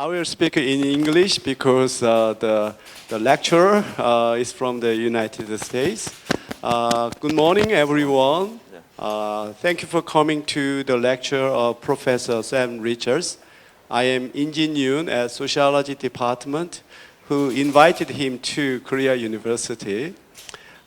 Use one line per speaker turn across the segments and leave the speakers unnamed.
I will speak in English because the lecturer is from the United States. Good morning, everyone. Thank you for coming to the lecture of Professor Sam Richards. I am In Jin Yoon at Sociology Department, who invited him to Korea University.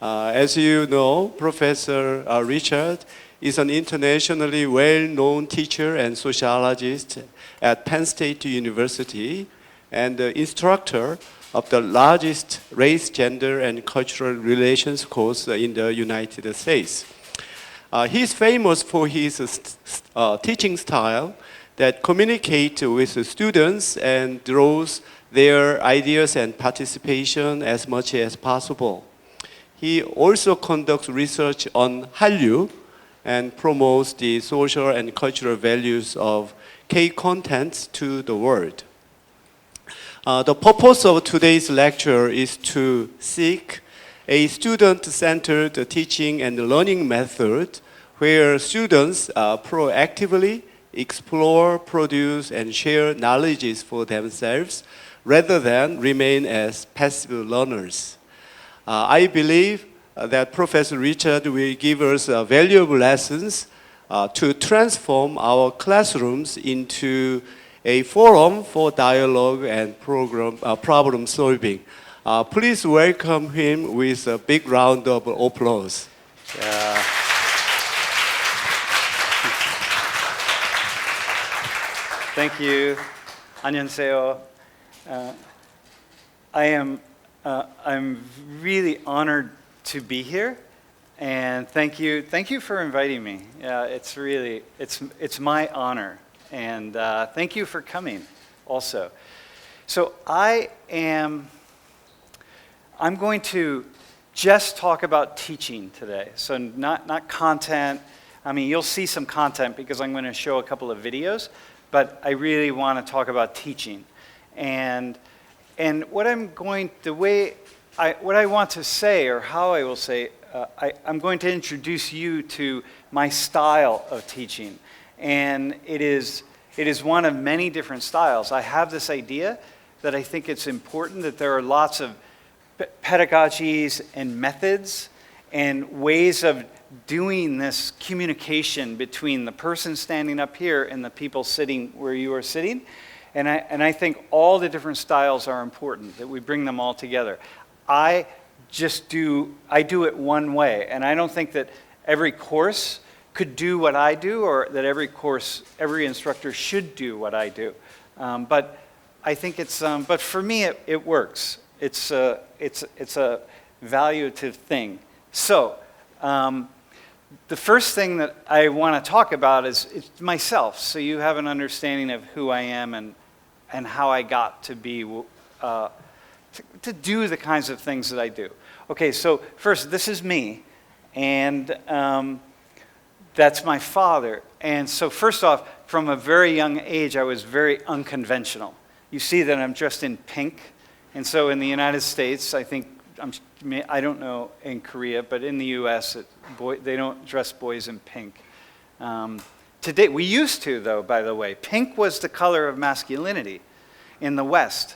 As you know, Professor Richard is an internationally well-known teacher and sociologist at Penn State University and the instructor of the largest race, gender, and cultural relations course in the United States. He is famous for his teaching style that communicates with students and draws their ideas and participation as much as possible. He also conducts research on Hallyu and promotes the social and cultural values of K-contents to the world. The purpose of today's lecture is to seek a student-centered teaching and learning method where students proactively explore, produce, and share knowledges for themselves rather than remain as passive learners. I believe that Professor Richard will give us valuable lessons to transform our classrooms into a forum for dialogue and problem solving. Please welcome him with a big round of applause. Yeah.
Thank you. 안녕하세요. I'm really honored to be here, and thank you for inviting me. It's my honor, and thank you for coming also. So I'm going to just talk about teaching today. So not content. I mean, you'll see some content because I'm going to show a couple of videos, but I really want to talk about teaching. And what I want to say, or how I will say, I'm going to introduce you to my style of teaching. And it is one of many different styles. I have this idea that I think it's important that there are lots of pedagogies and methods and ways of doing this communication between the person standing up here and the people sitting where you are sitting. And I think all the different styles are important, that we bring them all together. I do it one way, and I don't think that every course could do what I do, or that every instructor should do what I do. But I think but for me, it works. It's a valuative thing. So, the first thing that I want to talk about is myself, so you have an understanding of who I am and how I got to be to do the kinds of things that I do. Okay, so first, this is me, and that's my father. And so first off, from a very young age, I was very unconventional. You see that I'm dressed in pink, and so in the United States, I don't know in Korea, but in the U.S., they don't dress boys in pink. Today, we used to, though, by the way. Pink was the color of masculinity in the West.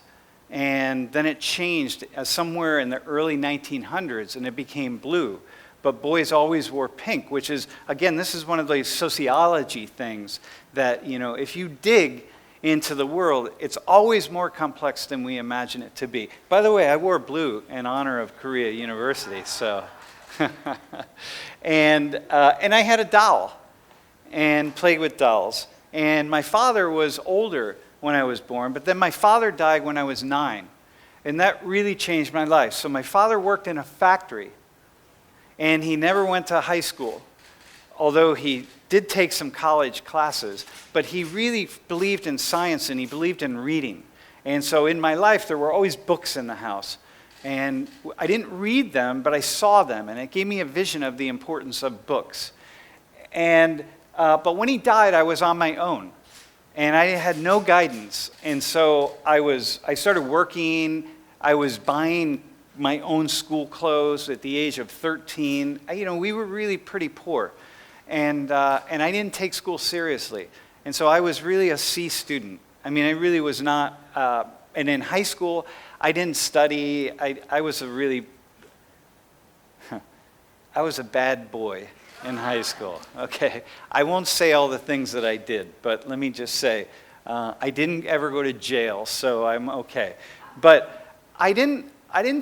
And then it changed somewhere in the early 1900s, and it became blue. But boys always wore pink, which is, again, this is one of those sociology things that, if you dig into the world, it's always more complex than we imagine it to be. By the way, I wore blue in honor of Korea University, so. And I had a doll and played with dolls. And my father was older when I was born, but then my father died when I was 9. And that really changed my life. So my father worked in a factory, and he never went to high school, although he did take some college classes, but he really believed in science and he believed in reading. And so in my life, there were always books in the house. And I didn't read them, but I saw them, and it gave me a vision of the importance of books. And but when he died, I was on my own, and I had no guidance. And so I started working. I was buying my own school clothes at the age of 13. We were really pretty poor, and I didn't take school seriously. And so I was really a C student. I mean, I really was not, and in high school, I didn't study. I was I was a bad boy in high school, okay? I won't say all the things that I did, but let me just say, I didn't ever go to jail, so I'm okay. But I didn't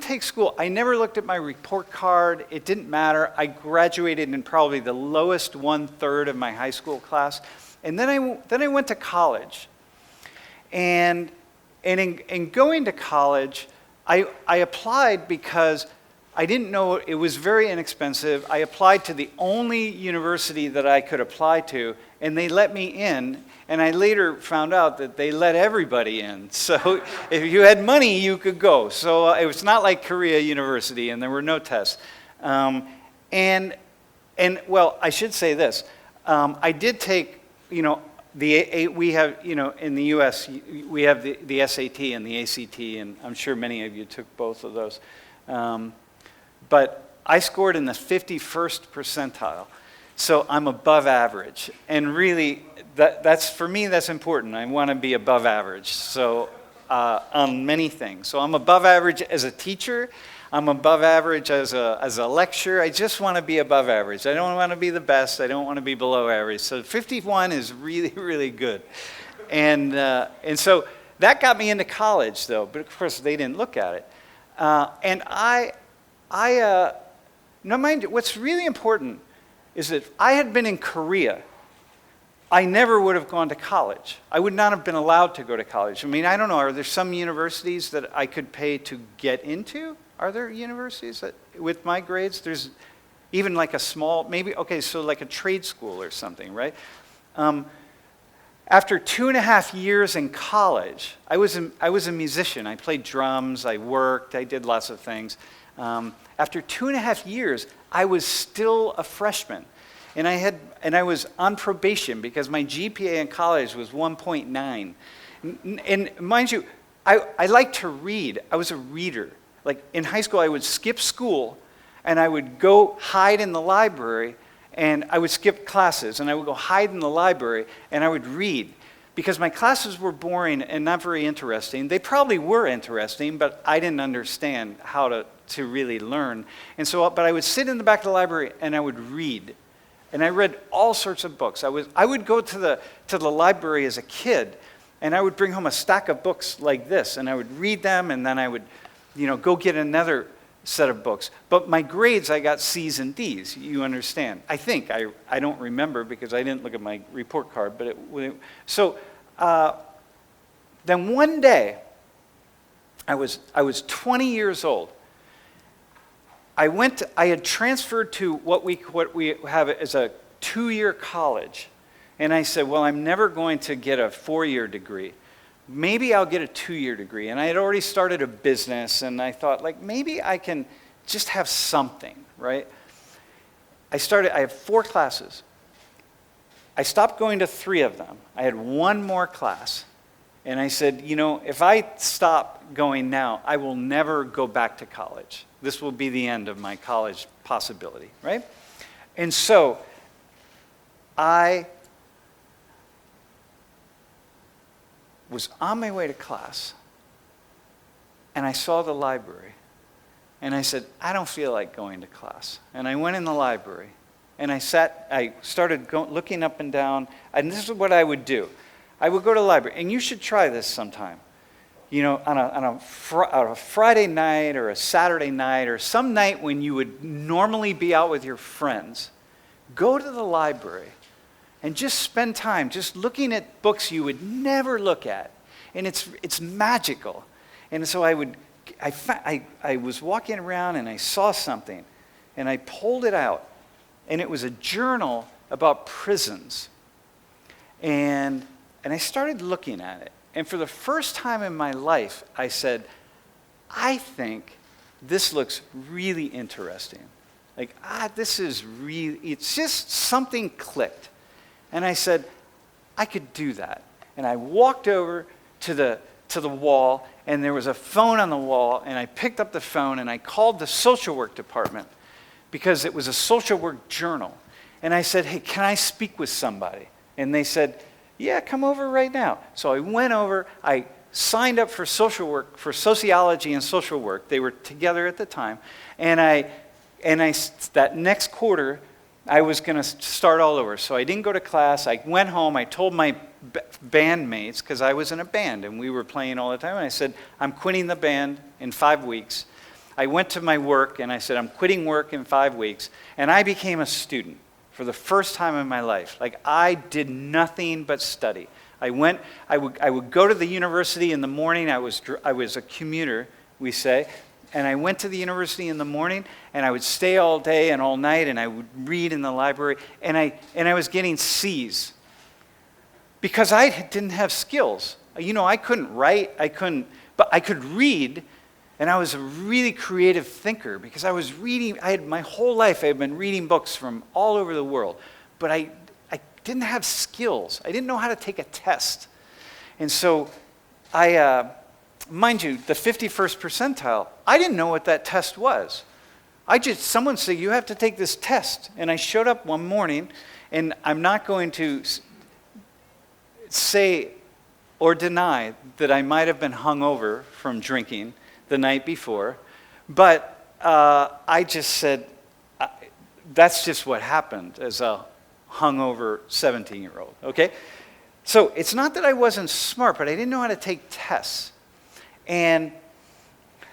take school. I never looked at my report card. It didn't matter. I graduated in probably the lowest 1/3 of my high school class. And then I went to college. And in going to college, I applied because I didn't know, it was very inexpensive. I applied to the only university that I could apply to, and they let me in. And I later found out that they let everybody in. So if you had money, you could go. So it was not like Korea University, and there were no tests. And well, I should say this. I did take, we have, in the U.S., we have the SAT and the ACT, and I'm sure many of you took both of those. But I scored in the 51st percentile. So I'm above average. And really, that's for me, that's important. I want to be above average. So on many things. So I'm above average as a teacher. I'm above average as a lecturer. I just want to be above average. I don't want to be the best. I don't want to be below average. So 51 is really, really good. And so that got me into college, though. But of course, they didn't look at it. And now mind you, what's really important is that if I had been in Korea, I never would have gone to college. I would not have been allowed to go to college. I mean, I don't know, are there some universities that I could pay to get into? Are there universities that, with my grades, there's even like a small, maybe, okay, so like a trade school or something, right? After 2.5 years in college, I was a musician. I played drums, I worked, I did lots of things. After 2.5 years, I was still a freshman. And I was on probation because my GPA in college was 1.9. And mind you, I liked to read. I was a reader. Like in high school, I would skip school and I would go hide in the library, and I would skip classes and I would go hide in the library and I would read. Because my classes were boring and not very interesting. They probably were interesting, but I didn't understand how to really learn. And so, but I would sit in the back of the library and I would read. And I read all sorts of books. I would go to the library as a kid, and I would bring home a stack of books like this, and I would read them, and then I would, go get another set of books. But my grades, I got C's and D's, you understand. I think, I don't remember because I didn't look at my report card, but then one day, I was 20 years old. I had transferred to what we have as a 2-year college. And I said, well, I'm never going to get a 4-year degree. Maybe I'll get a 2-year degree. And I had already started a business, and I thought, like, maybe I can just have something, right? I have 4 classes. I stopped going to 3 of them. I had 1 more class. And I said, if I stop going now, I will never go back to college. This will be the end of my college possibility, right? And so I was on my way to class, and I saw the library, and I said, I don't feel like going to class. And I went in the library, and I started looking up and down, and this is what I would do. I would go to the library, and you should try this sometime. On a Friday night or a Saturday night or some night when you would normally be out with your friends, go to the library and just spend time just looking at books you would never look at. And it's magical. And so I was walking around and I saw something, and I pulled it out, and it was a journal about prisons. And I started looking at it. And for the first time in my life, I said, I think this looks really interesting. Like, this is really, it's just something clicked. And I said, I could do that. And I walked over to the wall, and there was a phone on the wall, and I picked up the phone, and I called the social work department because it was a social work journal. And I said, hey, can I speak with somebody? And they said, Yeah, come over right now. So I went over, I signed up for social work, for sociology and social work. They were together at the time. And that next quarter, I was going to start all over. So I didn't go to class. I went home. I told my bandmates, because I was in a band and we were playing all the time. And I said, I'm quitting the band in 5 weeks. I went to my work and I said, I'm quitting work in 5 weeks. And I became a student for the first time in my life. Like, I did nothing but study. I would go to the university in the morning. I was a commuter, we say. And I went to the university in the morning, and I would stay all day and all night, and I would read in the library, and I was getting C's because I didn't have skills. You know, I couldn't write, but I could read, and I was a really creative thinker because I was reading. My whole life I had been reading books from all over the world, but I didn't have skills. I didn't know how to take a test, and so mind you, the 51st percentile, I didn't know what that test was. Someone said, you have to take this test. And I showed up one morning, and I'm not going to say or deny that I might have been hungover from drinking the night before, but I just said, that's just what happened as a hungover 17-year-old, okay? So it's not that I wasn't smart, but I didn't know how to take tests. And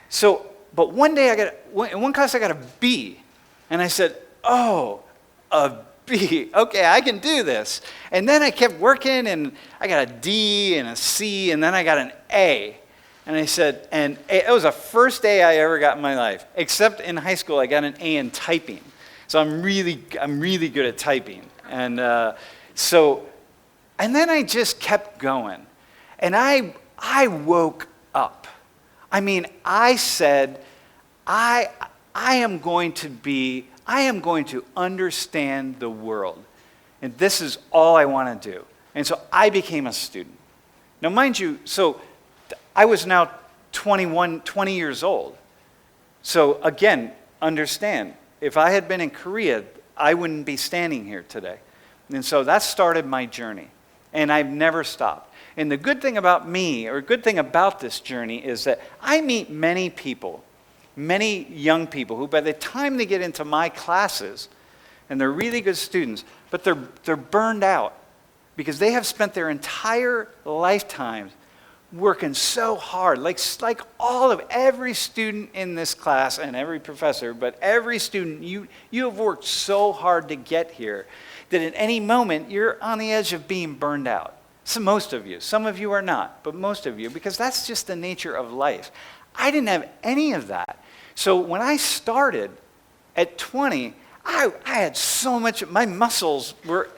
so, but one day in one class I got a B. And I said, oh, a B. Okay, I can do this. And then I kept working and I got a D and a C and then I got an A. And I said, it was the first A I ever got in my life. Except in high school I got an A in typing. So I'm really good at typing. And and then I just kept going. And I woke up. I mean, I said, I am going to understand the world. And this is all I want to do. And so I became a student. Now, mind you, so I was now 20 years old. So again, understand, if I had been in Korea, I wouldn't be standing here today. And so that started my journey. And I've never stopped. And the good thing about me, or good thing about this journey, is that I meet many people, many young people, who by the time they get into my classes, and they're really good students, but they're burned out because they have spent their entire lifetimes working so hard, like every student in this class and every professor, but every student, you have worked so hard to get here that at any moment you're on the edge of being burned out. So most of you. Some of you are not, but most of you, because that's just the nature of life. I didn't have any of that. So when I started at 20, I had so much, my muscles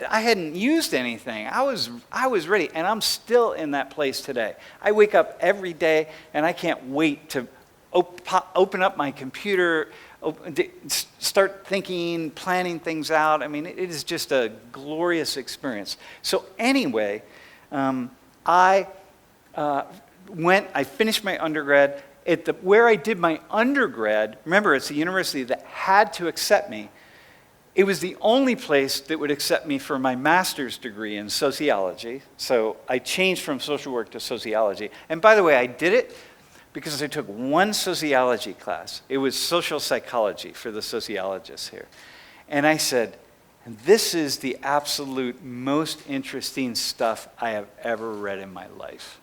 I hadn't used anything. I was ready, and I'm still in that place today. I wake up every day, and I can't wait to open up my computer, start thinking, planning things out. I mean, it is just a glorious experience. So anyway, I finished my undergrad. Where I did my undergrad, remember, it's a university that had to accept me. It was the only place that would accept me for my master's degree in sociology. So I changed from social work to sociology. And by the way, I did it because I took one sociology class. It was social psychology for the sociologists here. And I said, this is the absolute most interesting stuff I have ever read in my life.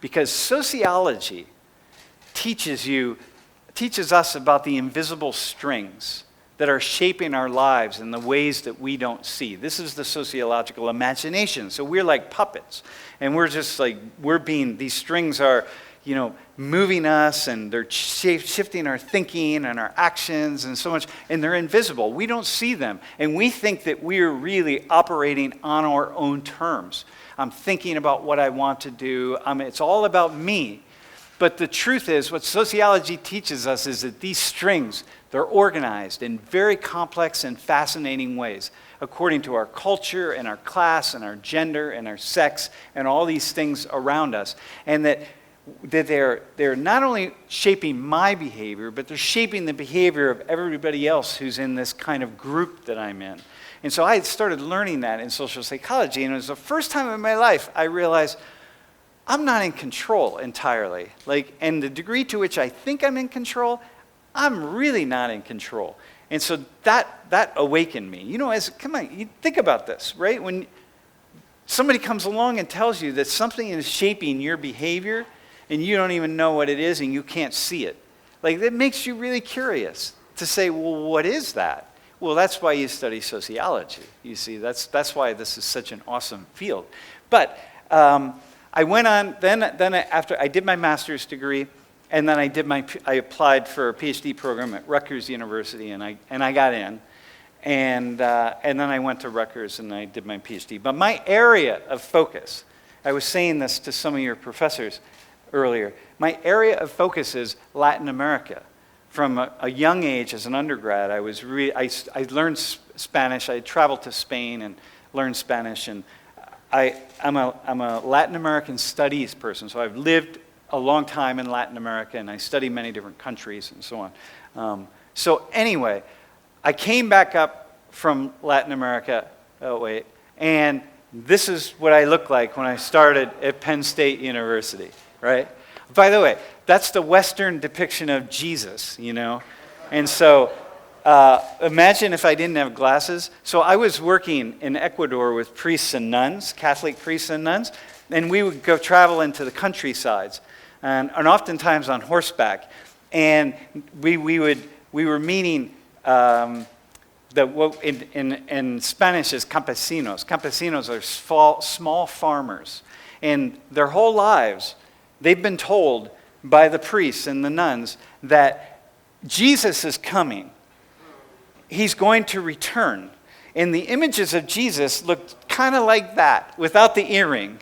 Because sociology teaches us about the invisible strings that are shaping our lives in the ways that we don't see. This is the sociological imagination. So we're like puppets. And we're just like, these strings are, moving us, and they're shifting our thinking and our actions and so much, and they're invisible. We don't see them. And we think that we're really operating on our own terms. I'm thinking about what I want to do. It's all about me. But the truth is, what sociology teaches us is that these strings, they're organized in very complex and fascinating ways, according to our culture and our class and our gender and our sex and all these things around us. And that that they're not only shaping my behavior, but they're shaping the behavior of everybody else who's in this kind of group that I'm in. And so I started learning that in social psychology, and it was the first time in my life I realized I'm not in control entirely. And the degree to which I think I'm in control, I'm really not in control. And so that awakened me. Come on, you think about this, right? When somebody comes along and tells you that something is shaping your behavior, and you don't even know what it is, and you can't see it. That makes you really curious to say, well, what is that? Well, that's why you study sociology. You see, that's why this is such an awesome field. But I went on, then after I did my master's degree, and then I applied for a PhD program at Rutgers University, and I got in. And then I went to Rutgers and I did my PhD. But my area of focus, I was saying this to some of your professors earlier, my area of focus is Latin America. From a young age as an undergrad, I learned Spanish. I traveled to Spain and learned Spanish. And I'm a Latin American studies person, so I've lived a long time in Latin America, and I study many different countries and so on. So anyway, I came back up from Latin America, and this is what I looked like when I started at Penn State University, right? By the way, that's the Western depiction of Jesus, And so imagine if I didn't have glasses. So I was working in Ecuador with priests and nuns, Catholic priests and nuns, and we would go travel into the countrysides, and oftentimes on horseback. And we were meeting what in Spanish is campesinos. Campesinos are small farmers, and their whole lives they've been told by the priests and the nuns that Jesus is coming. He's going to return. And the images of Jesus looked kind of like that, without the earring,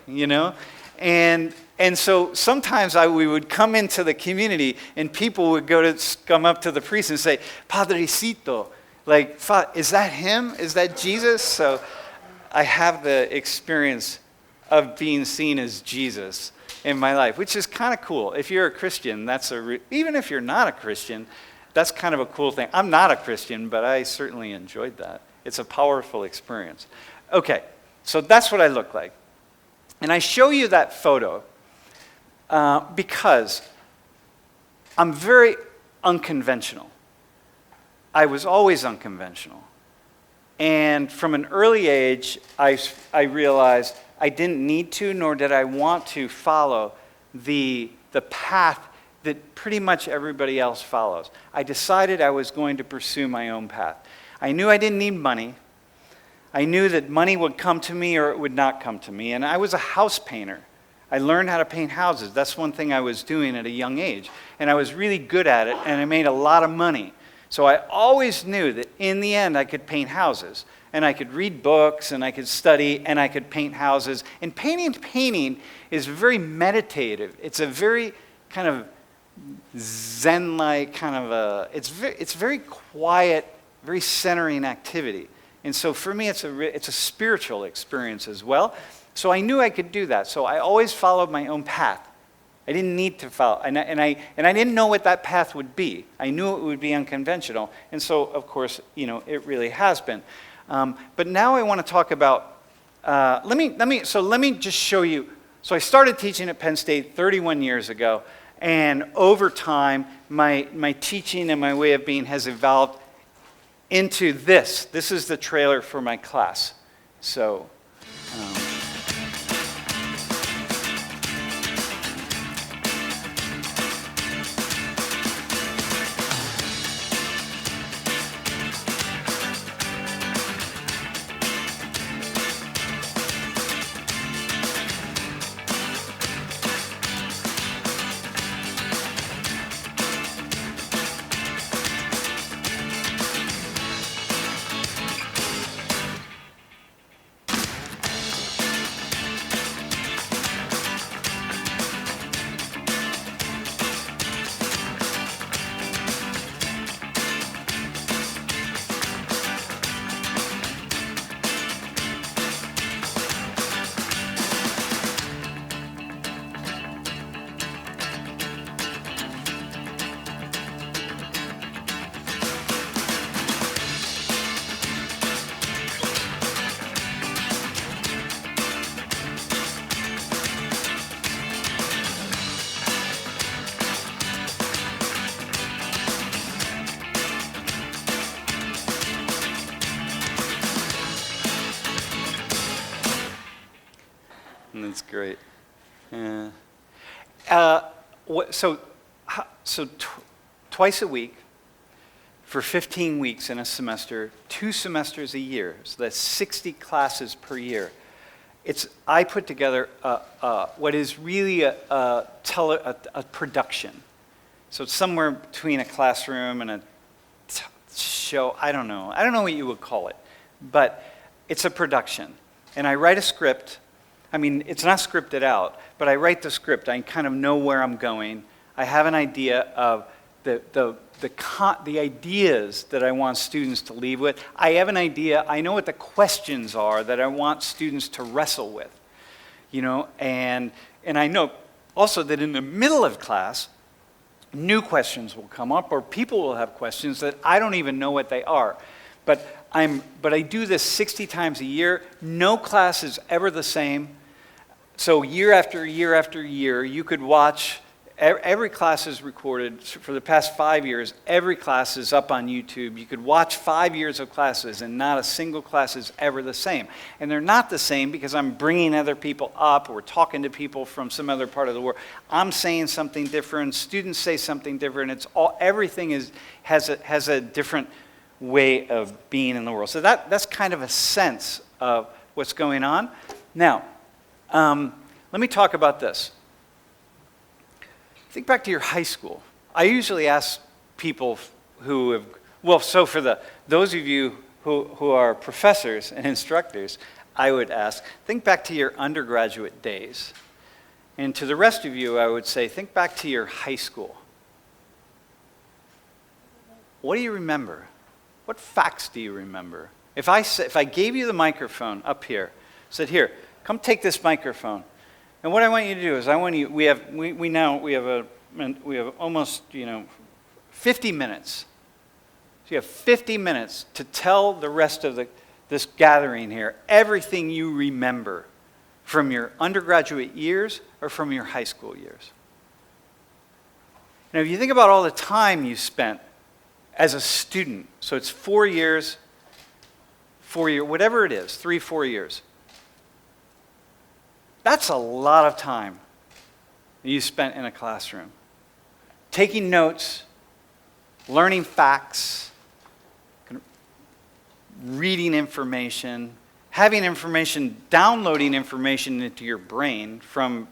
And so sometimes we would come into the community and people would come up to the priest and say, Padrecito, is that him? Is that Jesus? So I have the experience of being seen as Jesus in my life, which is kind of cool. If you're a Christian, even if you're not a Christian, that's kind of a cool thing. I'm not a Christian, but I certainly enjoyed that. It's a powerful experience. Okay, so that's what I look like. And I show you that photo because I'm very unconventional. I was always unconventional. And from an early age, I realized I didn't need to, nor did I want to follow the path that pretty much everybody else follows. I decided I was going to pursue my own path. I knew I didn't need money. I knew that money would come to me or it would not come to me. And I was a house painter. I learned how to paint houses. That's one thing I was doing at a young age. And I was really good at it, and I made a lot of money. So I always knew that in the end I could paint houses. And I could read books, and I could study, and I could paint houses. And painting is very meditative. It's a very kind of Zen-like kind of it's very quiet, very centering activity. And so for me, it's a spiritual experience as well. So I knew I could do that. So I always followed my own path. I didn't need to follow, and I didn't know what that path would be. I knew it would be unconventional, and so of course, it really has been. But now I want to talk about. Let me just show you. So I started teaching at Penn State 31 years ago, and over time, my teaching and my way of being has evolved into this. This is the trailer for my class. So. That's great. Yeah. Twice a week for 15 weeks in a semester, 2 semesters a year. So that's 60 classes per year. I put together what is really a production. So it's somewhere between a classroom and a show. I don't know what you would call it, but it's a production. And I write a script. I mean, it's not scripted out, but I write the script. I kind of know where I'm going. I have an idea of the ideas that I want students to leave with. I have an idea. I know what the questions are that I want students to wrestle with, and I know also that in the middle of class, new questions will come up, or people will have questions that I don't even know what they are. But I do this 60 times a year. No class is ever the same. So year after year after year, you could watch. Every class is recorded. For the past 5 years, every class is up on YouTube. You could watch 5 years of classes, and not a single class is ever the same. And they're not the same because I'm bringing other people up, or talking to people from some other part of the world. I'm saying something different. Students say something different. Everything has a different way of being in the world. So that's kind of a sense of what's going on. Now, let me talk about this. Think back to your high school. I usually ask people who have, for those of you who are professors and instructors, I would ask, think back to your undergraduate days. And to the rest of you, I would say, think back to your high school. What do you remember? What facts do you remember? If I gave you the microphone up here, said, here, come take this microphone. And what I want you to do is we have almost 50 minutes. So you have 50 minutes to tell the rest of this gathering here everything you remember from your undergraduate years or from your high school years. Now, if you think about all the time you spent as a student, so it's 4 years, whatever it is, 3-4 years. That's a lot of time you spent in a classroom. Taking notes, learning facts, reading information, having information, downloading information into your brain from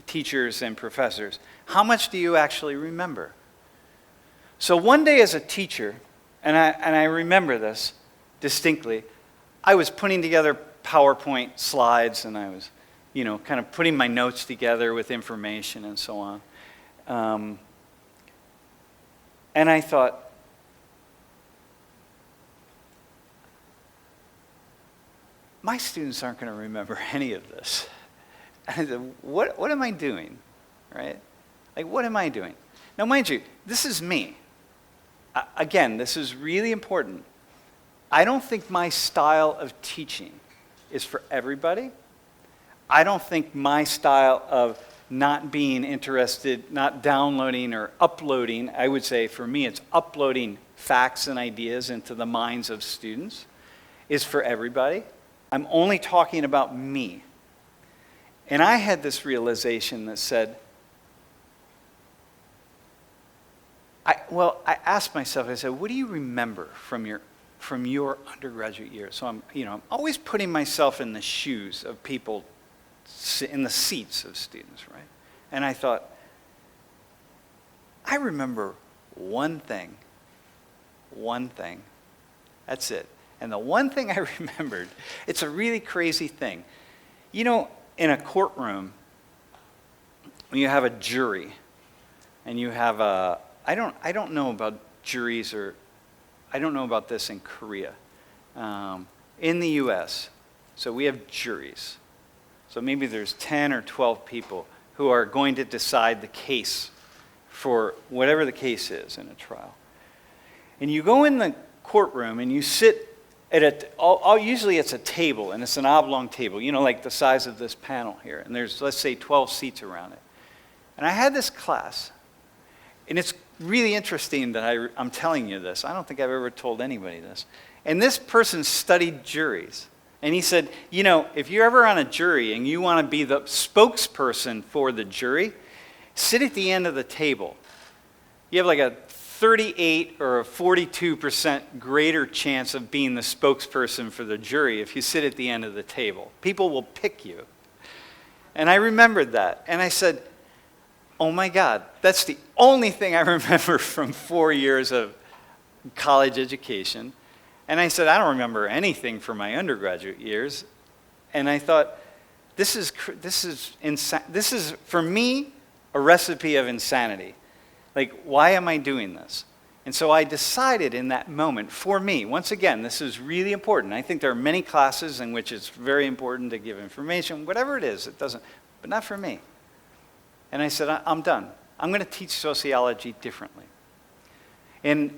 teachers and professors. How much do you actually remember? So one day as a teacher, and I remember this distinctly, I was putting together PowerPoint slides, and I was kind of putting my notes together with information and so on. And I thought, my students aren't going to remember any of this. And I said, what am I doing, right? Like, what am I doing? Now, mind you, this is me. Again, this is really important. I don't think my style of teaching is for everybody. I don't think my style of not being interested, not downloading or uploading, I would say for me it's uploading facts and ideas into the minds of students, is for everybody. I'm only talking about me. And I had this realization that said, I asked myself, I said, what do you remember from your undergraduate years? So I'm always putting myself in the shoes of people, in the seats of students, right? And I thought, I remember one thing. That's it. And the one thing I remembered, it's a really crazy thing. In a courtroom, when you have a jury, and you have I don't know about juries, or I don't know about this in Korea. In the U.S., so we have juries. So maybe there's 10 or 12 people who are going to decide the case for whatever the case is in a trial. And you go in the courtroom and you sit at usually it's a table, and it's an oblong table, like the size of this panel here. And there's, let's say, 12 seats around it. And I had this class, and it's really interesting that I'm telling you this. I don't think I've ever told anybody this. And this person studied juries. And he said, if you're ever on a jury and you want to be the spokesperson for the jury, sit at the end of the table. You have like a 38 or a 42% greater chance of being the spokesperson for the jury if you sit at the end of the table. People will pick you. And I remembered that. And I said, oh my God, that's the only thing I remember from 4 years of college education. And I said, I don't remember anything from my undergraduate years. And I thought, this is for me a recipe of insanity. Like, why am I doing this? And so I decided in that moment, for me, once again, this is really important. I think there are many classes in which it's very important to give information, whatever it is, it doesn't, but not for me. And I said, I'm done. I'm going to teach sociology differently. And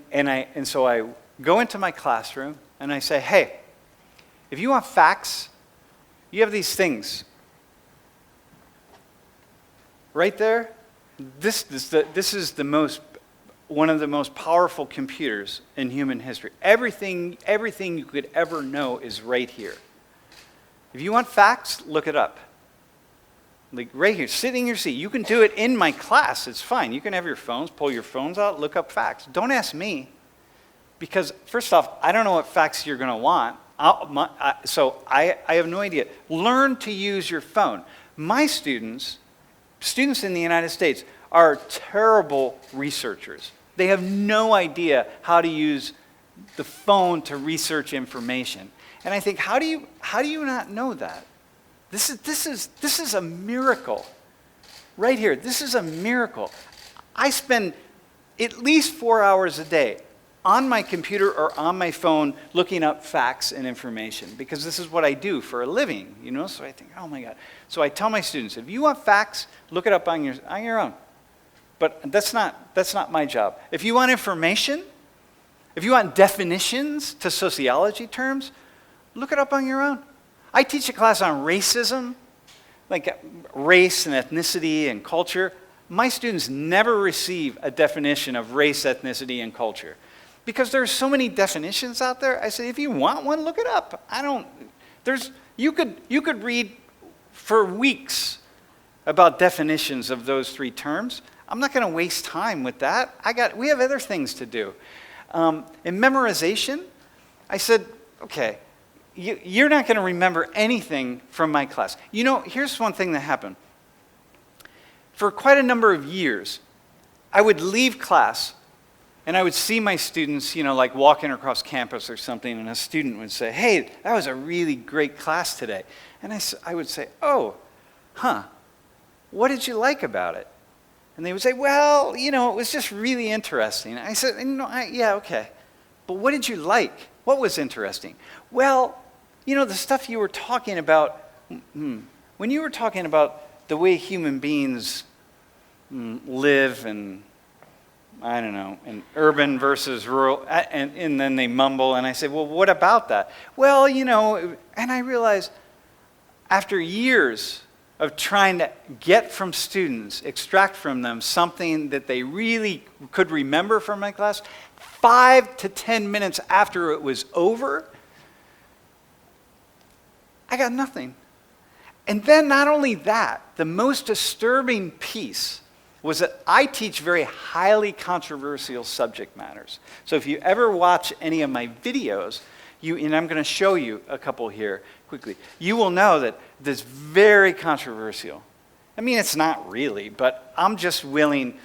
so I go into my classroom and I say, hey, if you want facts, you have these things. Right there, this is one of the most powerful computers in human history. Everything you could ever know is right here. If you want facts, look it up. Like right here, sitting in your seat. You can do it in my class. It's fine. You can have your phones, pull your phones out, look up facts. Don't ask me. Because first off, I don't know what facts you're going to want. So I have no idea. Learn to use your phone. My students in the United States are terrible researchers. They have no idea how to use the phone to research information. And I think, how do you not know that? This is a miracle. Right here, this is a miracle. I spend at least 4 hours a day on my computer or on my phone looking up facts and information because this is what I do for a living, So I think, oh my God. So I tell my students, if you want facts, look it up on your own. But that's not my job. If you want information, if you want definitions to sociology terms, look it up on your own. I teach a class on racism, like race and ethnicity and culture. My students never receive a definition of race, ethnicity, and culture. Because there's so many definitions out there. I say, if you want one, look it up. You could read for weeks about definitions of those three terms. I'm not going to waste time with that. We have other things to do. In memorization, I said, okay, you're not going to remember anything from my class. Here's one thing that happened. For quite a number of years, I would leave class and I would see my students, like walking across campus or something, and a student would say, hey, that was a really great class today. And I would say, oh, what did you like about it? And they would say, well, it was just really interesting. I said, yeah, okay. But what did you like? What was interesting? Well, the stuff you were talking about, when you were talking about the way human beings live and, I don't know, in urban versus rural, and then they mumble, and I say, well, what about that? Well, and I realized after years of trying to get from students, extract from them something that they really could remember from my class, 5 to 10 minutes after it was over, I got nothing. And then not only that, the most disturbing piece was that I teach very highly controversial subject matters. So if you ever watch any of my videos, and I'm going to show you a couple here quickly, you will know that this is very controversial. I mean, it's not really, but I'm just willing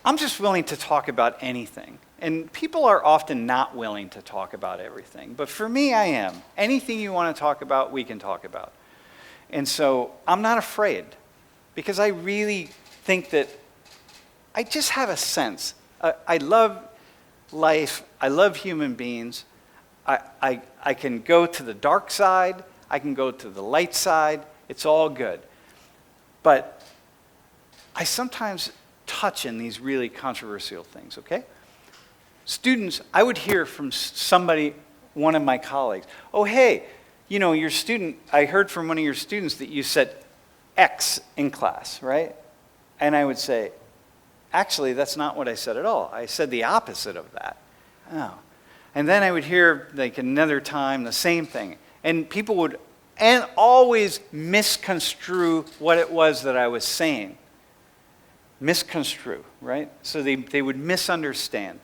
to talk about anything. And people are often not willing to talk about everything. But for me, I am. Anything you want to talk about, we can talk about. And so I'm not afraid, because I really think that I just have a sense. I love life. I love human beings. I can go to the dark side. I can go to the light side. It's all good. But I sometimes touch in these really controversial things, okay? Students, I would hear from somebody, one of my colleagues, oh, hey, your student, I heard from one of your students that you said X in class, right? And I would say, actually, that's not what I said at all. I said the opposite of that. Oh. And then I would hear, like, another time, the same thing. And people would and always misconstrue what it was that I was saying. Misconstrue, right? So they would misunderstand.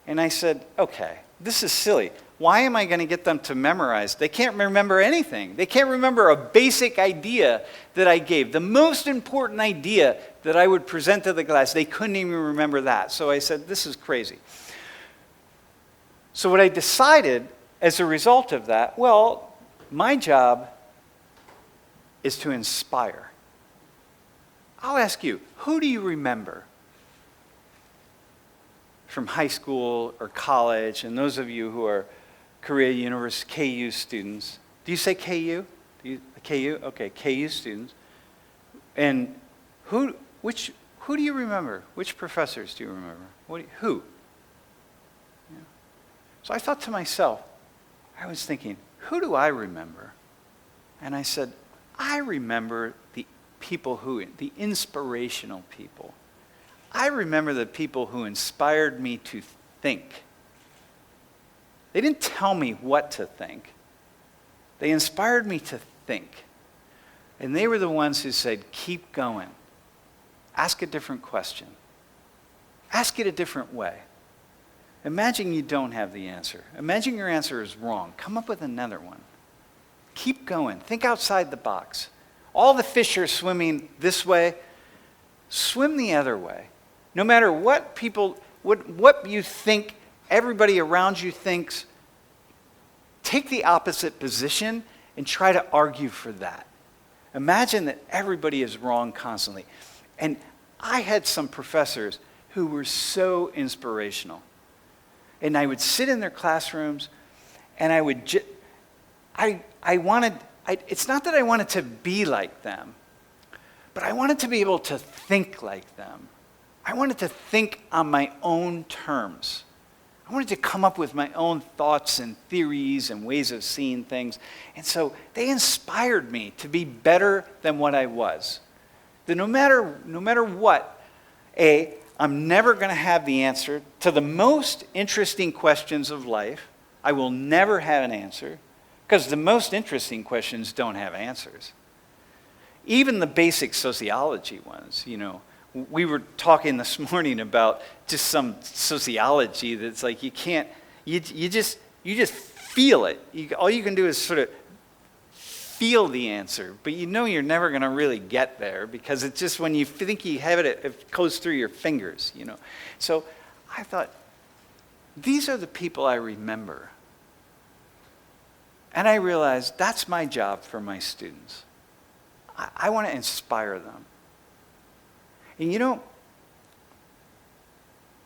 And I said, okay, this is silly. Why am I going to get them to memorize? They can't remember anything. They can't remember a basic idea that I gave. The most important idea that I would present to the class, they couldn't even remember that. So I said, this is crazy. So what I decided as a result of that, well, my job is to inspire. I'll ask you, who do you remember from high school or college, and those of you who are Korea University, KU students? Do you say KU? KU? Okay, KU students. And who do you remember? Which professors do you remember? Who? Yeah. So I thought to myself, I was thinking, who do I remember? And I said, I remember the inspirational people. I remember the people who inspired me to think. They didn't tell me what to think. They inspired me to think. And they were the ones who said, keep going. Ask a different question. Ask it a different way. Imagine you don't have the answer. Imagine your answer is wrong. Come up with another one. Keep going. Think outside the box. All the fish are swimming this way. Swim the other way. No matter what what you think, everybody around you thinks, take the opposite position and try to argue for that. Imagine that everybody is wrong constantly. And I had some professors who were so inspirational. And I would sit in their classrooms, and I would it's not that I wanted to be like them, but I wanted to be able to think like them. I wanted to think on my own terms. I wanted to come up with my own thoughts and theories and ways of seeing things. And so they inspired me to be better than what I was. That no matter what, I'm never going to have the answer to the most interesting questions of life. I will never have an answer, because the most interesting questions don't have answers. Even the basic sociology ones, we were talking this morning about just some sociology that's like you just feel it. All you can do is sort of feel the answer, but you're never going to really get there, because it's just when you think you have it, it goes through your fingers, So I thought, these are the people I remember. And I realized that's my job for my students. I want to inspire them. And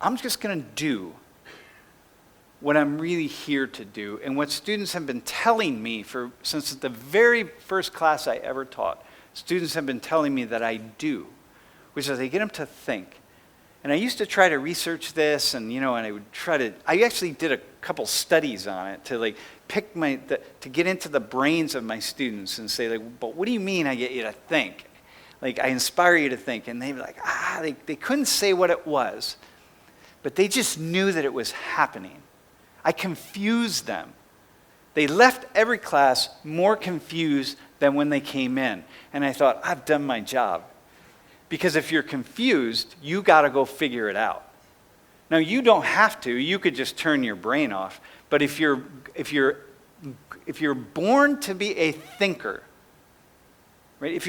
I'm just going to do what I'm really here to do, and what students have been telling me since the very first class I ever taught. Students have been telling me that I do, which is I get them to think. And I used to try to research this, and I actually did a couple studies on it to pick to get into the brains of my students and say, but what do you mean I get you to think? I inspire you to think. And they'd be like, they couldn't say what it was, but they just knew that it was happening. I confused them. They left every class more confused than when they came in. And I thought, I've done my job. Because if you're confused, you got to go figure it out. Now, you don't have to. You could just turn your brain off. But if you're born to be a thinker, right? If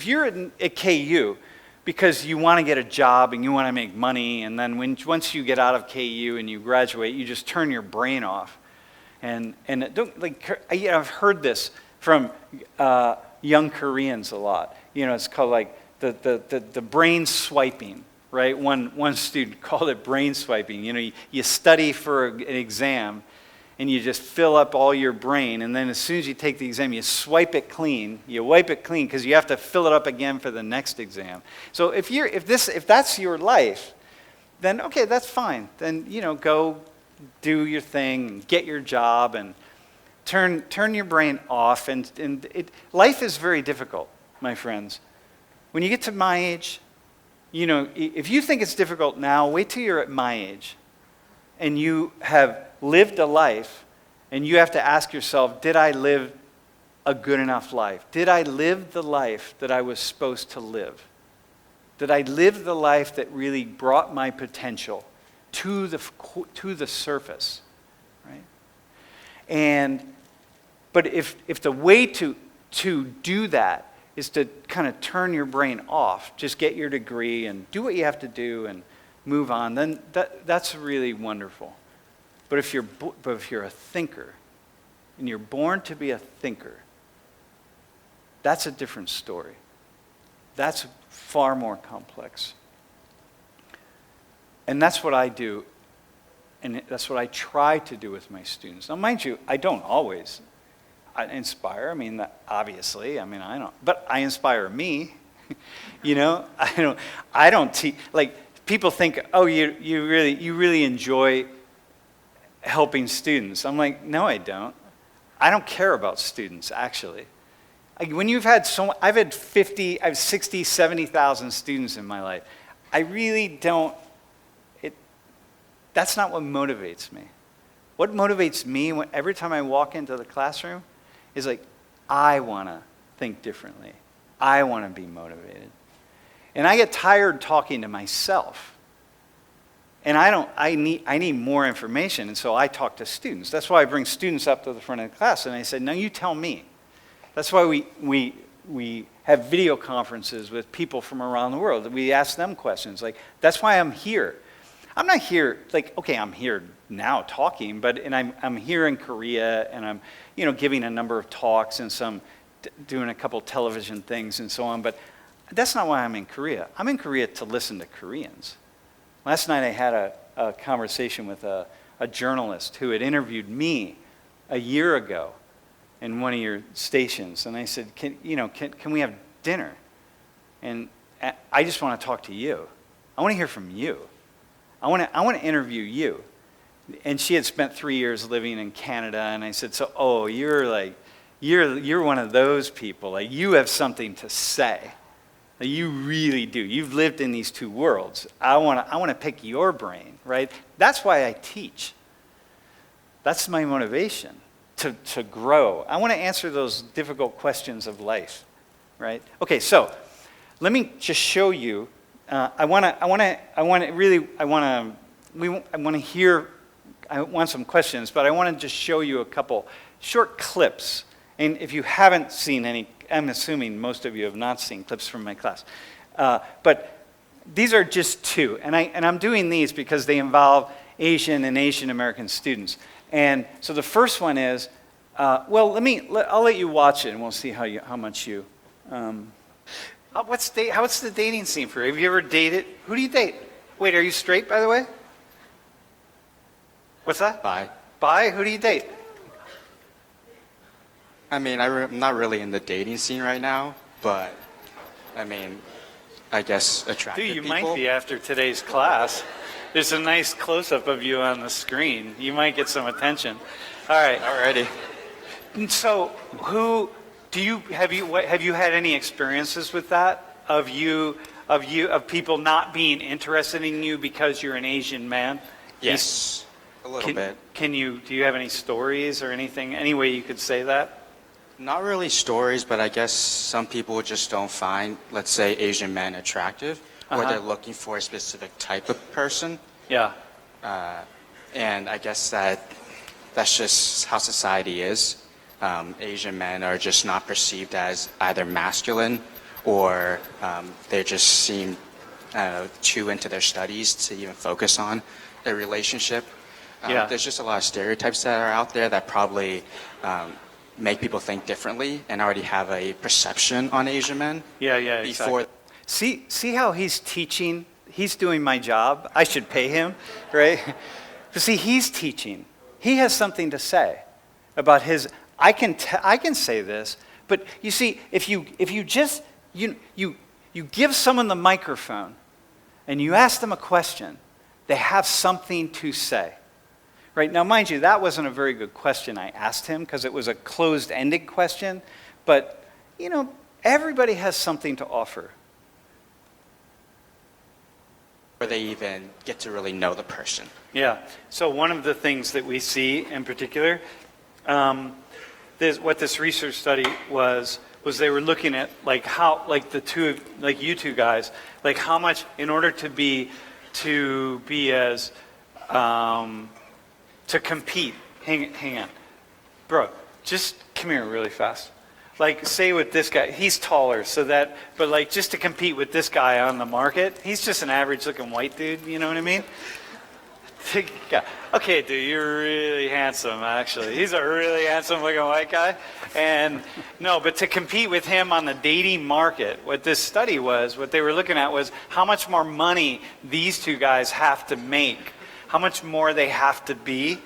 you're at KU because you want to get a job and you want to make money, and then once you get out of KU and you graduate, you just turn your brain off. And I've heard this from young Koreans a lot. It's called the brain swiping, right? One student called it brain swiping. You study for an exam, and you just fill up all your brain, and then as soon as you take the exam, you swipe it clean. You wipe it clean because you have to fill it up again for the next exam. So if that's your life, then okay, that's fine. Then go do your thing, and get your job, and turn your brain off. Life is very difficult, my friends. When you get to my age, if you think it's difficult now, wait till you're at my age, and you have lived a life, And you have to ask yourself, did I live a good enough life? Did I live the life that I was supposed to live? Did I live the life that really brought my potential to the surface, right? But if the way to do that is to kind of turn your brain off, just get your degree and do what you have to do and move on, then that's really wonderful. But if you're a thinker, and you're born to be a thinker, that's a different story. That's far more complex. And that's what I do, and that's what I try to do with my students. Now, mind you, I don't always inspire. I mean, obviously, I don't, but I inspire me. You know, I don't teach. Like, people think, oh, you really enjoy helping students. I'm like, no, I don't. I don't care about students, actually. Like, when I've had 60, 70,000 students in my life. I really don't. That's not what motivates me. What motivates me every time I walk into the classroom is like, I want to think differently. I want to be motivated. And I get tired talking to myself. And I need more information, and so I talk to students. That's why I bring students up to the front of the class, and I say, no, you tell me. That's why we have video conferences with people from around the world. We ask them questions. Like, that's why I'm here. I'm not here, like, okay, I'm here now talking, and I'm here in Korea, and I'm, giving a number of talks and doing a couple television things and so on, but that's not why I'm in Korea. I'm in Korea to listen to Koreans. Last night I had a conversation with a journalist who had interviewed me a year ago in one of your stations, and I said, can we have dinner? And I just want to talk to you. I want to hear from you. I want to interview you. And she had spent 3 years living in Canada, and I said, so, you're one of those people. Like, you have something to say. Like, you really do. You've lived in these two worlds. I want to pick your brain, right? That's why I teach. That's my motivation, to grow. I want to answer those difficult questions of life, right? Okay, so let me just show you. I want some questions, but I want to just show you a couple short clips. And if you haven't seen any, I'm assuming most of you have not seen clips from my class. But these are just two. And I'm doing these because they involve Asian and Asian American students. And so the first one is, I'll let you watch it, and we'll see how much you. What's the dating scene for you? Have you ever dated? Who do you date? Wait, are you straight, by the way? What's that?
Bi.
Bi? Who do you date?
I'm not really in the dating scene right now, but I guess attractive
Dude, you
people.
might be after today's class. There's a nice close-up of you on the screen. You might get some attention. All right.
Alrighty.
And so, have you had any experiences with that? Of people not being interested in you because you're an Asian man?
Yes. A little bit.
Do you have any stories or anything, any way you could say that?
Not really stories, but I guess some people just don't find, let's say, Asian men attractive, or they're looking for a specific type of person.
Yeah.
And I guess that's just how society is. Asian men are just not perceived as either masculine, or they just seem too into their studies to even focus on a relationship. There's just a lot of stereotypes that are out there that probably make people think differently and already have a perception on Asian men.
Yeah,
before.
Exactly. See how he's teaching? He's doing my job. I should pay him, right? But see, he's teaching. He has something to say about his. I can say this, but you see, if you just you give someone the microphone and you ask them a question, they have something to say. Right, now, mind you, that wasn't a very good question I asked him because it was a closed-ended question, but, everybody has something to offer.
Where they even get to really know the person.
Yeah, so one of the things that we see in particular what this research study was they were looking at like how, like the two, like you two guys, like how much in order to be as to compete. Hang on, bro. Just come here really fast. Like say with this guy, he's taller, so that, but like just to compete with this guy on the market, he's just an average-looking white dude. You know what I mean? Okay, dude, you're really handsome, actually. He's a really handsome-looking white guy. And no, but to compete with him on the dating market, what this study was, what they were looking at was how much more money these two guys have to make, how much more they have to be,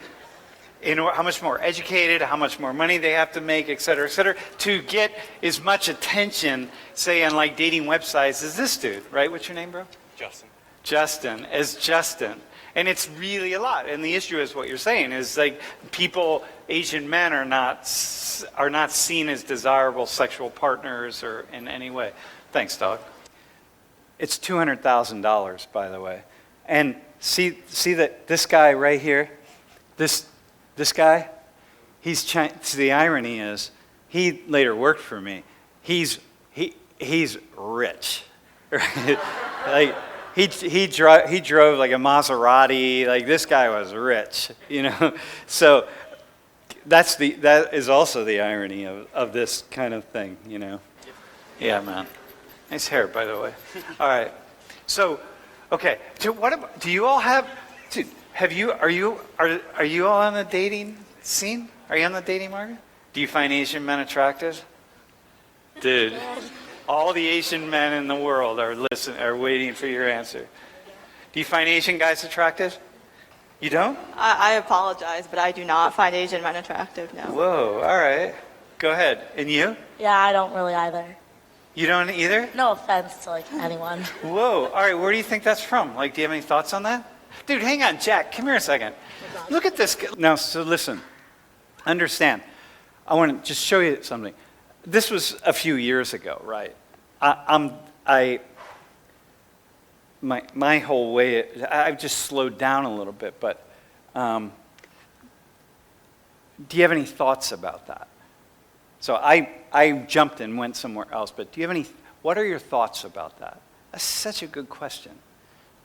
how much more educated, how much more money they have to make, et cetera, to get as much attention, say, on like dating websites as this dude, right? What's your name, bro? Justin. Justin. And it's really a lot. And the issue is what you're saying is like people, Asian men are not seen as desirable sexual partners or in any way. Thanks, dog. It's $200,000, by the way. And see that this guy right here, this guy, the irony is he later worked for me. He's rich. Right? Like he drove like a Maserati. Like this guy was rich, you know. So that is also the irony of this kind of thing, you know. Yeah, man. Nice hair, by the way. All right. So, okay. So do you all have? Dude, are you all on the dating scene? Are you on the dating market? Do you find Asian men attractive? Dude. All the Asian men in the world are waiting for your answer. Do you find Asian guys attractive? You don't?
I apologize, but I do not find Asian men attractive, no.
Whoa, all right. Go ahead. And you?
Yeah, I don't really either.
You don't either?
No offense to like anyone.
Whoa, all right. Where do you think that's from? Like, do you have any thoughts on that? Dude, hang on, Jack. Come here a second. Look at this. Now, so listen. Understand. I want to just show you something. This was a few years ago, right? My whole way, I've just slowed down a little bit, but do you have any thoughts about that? So I jumped and went somewhere else, but what are your thoughts about that? That's such a good question.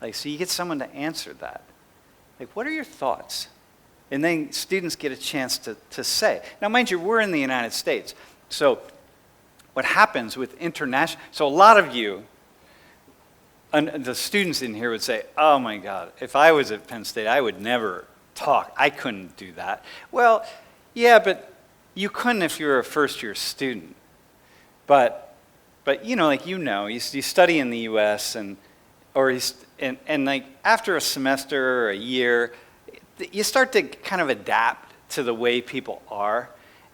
Like, so you get someone to answer that. Like, what are your thoughts? And then students get a chance to say. Now, mind you, we're in the United States, so what happens with international, so a lot of you, the students in here would say, oh my God, if I was at Penn State, I would never talk. I couldn't do that. Well, yeah, but you couldn't if you were a first-year student. But you know, like you study in the U.S. and like after a semester or a year, you start to kind of adapt to the way people are.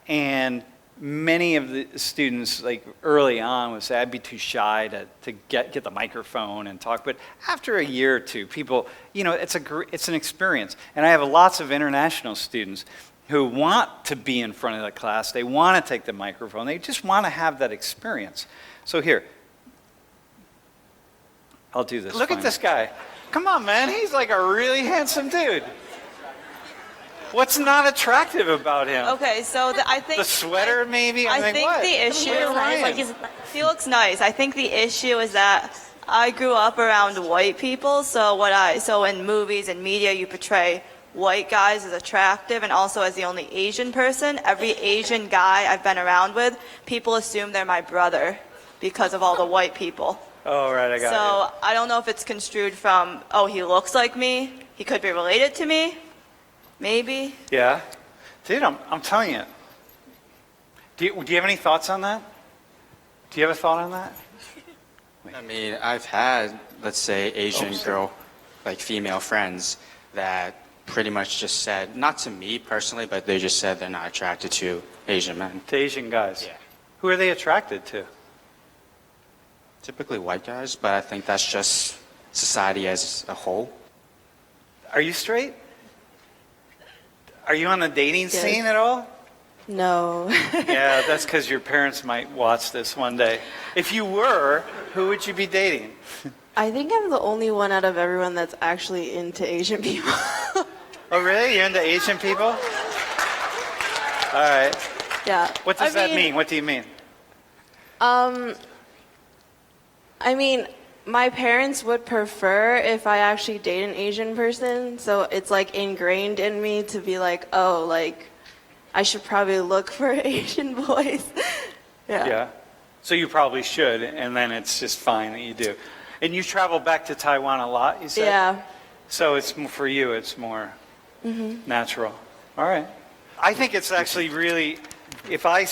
And many of the students, like early on, would say, I'd be too shy to get the microphone and talk. But after a year or two, people, you know, it's an experience. And I have lots of international students who want to be in front of the class. They want to take the microphone. They just want to have that experience. So here, I'll do this. Look at this guy. Come on, man. He's like a really handsome dude. What's not attractive about him?
Okay, so I think
the sweater, maybe.
I think
what?
the issue is
Like
he looks nice. I think the issue is that I grew up around white people, so in movies and media you portray white guys as attractive, and also as the only Asian person. Every Asian guy I've been around with, people assume they're my brother because of all the white people.
Oh, right, I got it.
So I don't know if it's construed from, oh, he looks like me, he could be related to me. Maybe.
Yeah. Dude, I'm telling you. Do you have any thoughts on that? Do you have a thought on that?
I mean, I've had, let's say, Asian girl, like female friends that pretty much just said, not to me personally, but they just said they're not attracted to Asian men.
To Asian guys?
Yeah.
Who are they attracted to?
Typically white guys, but I think that's just society as a whole.
Are you straight? Are you on the dating scene at all?
No.
Yeah, that's because your parents might watch this one day. If you were, who would you be dating?
I think I'm the only one out of everyone that's actually into Asian people.
Oh, really? You're into Asian people? right.
Yeah.
What does that mean? What do you mean?
I mean, my parents would prefer if I actually date an Asian person, so it's like ingrained in me to be like, oh, like, I should probably look for Asian boys.
Yeah. So you probably should, and then it's just fine that you do. And you travel back to Taiwan a lot, you said?
Yeah.
So it's for you, it's more natural. All right. I think it's actually really, if I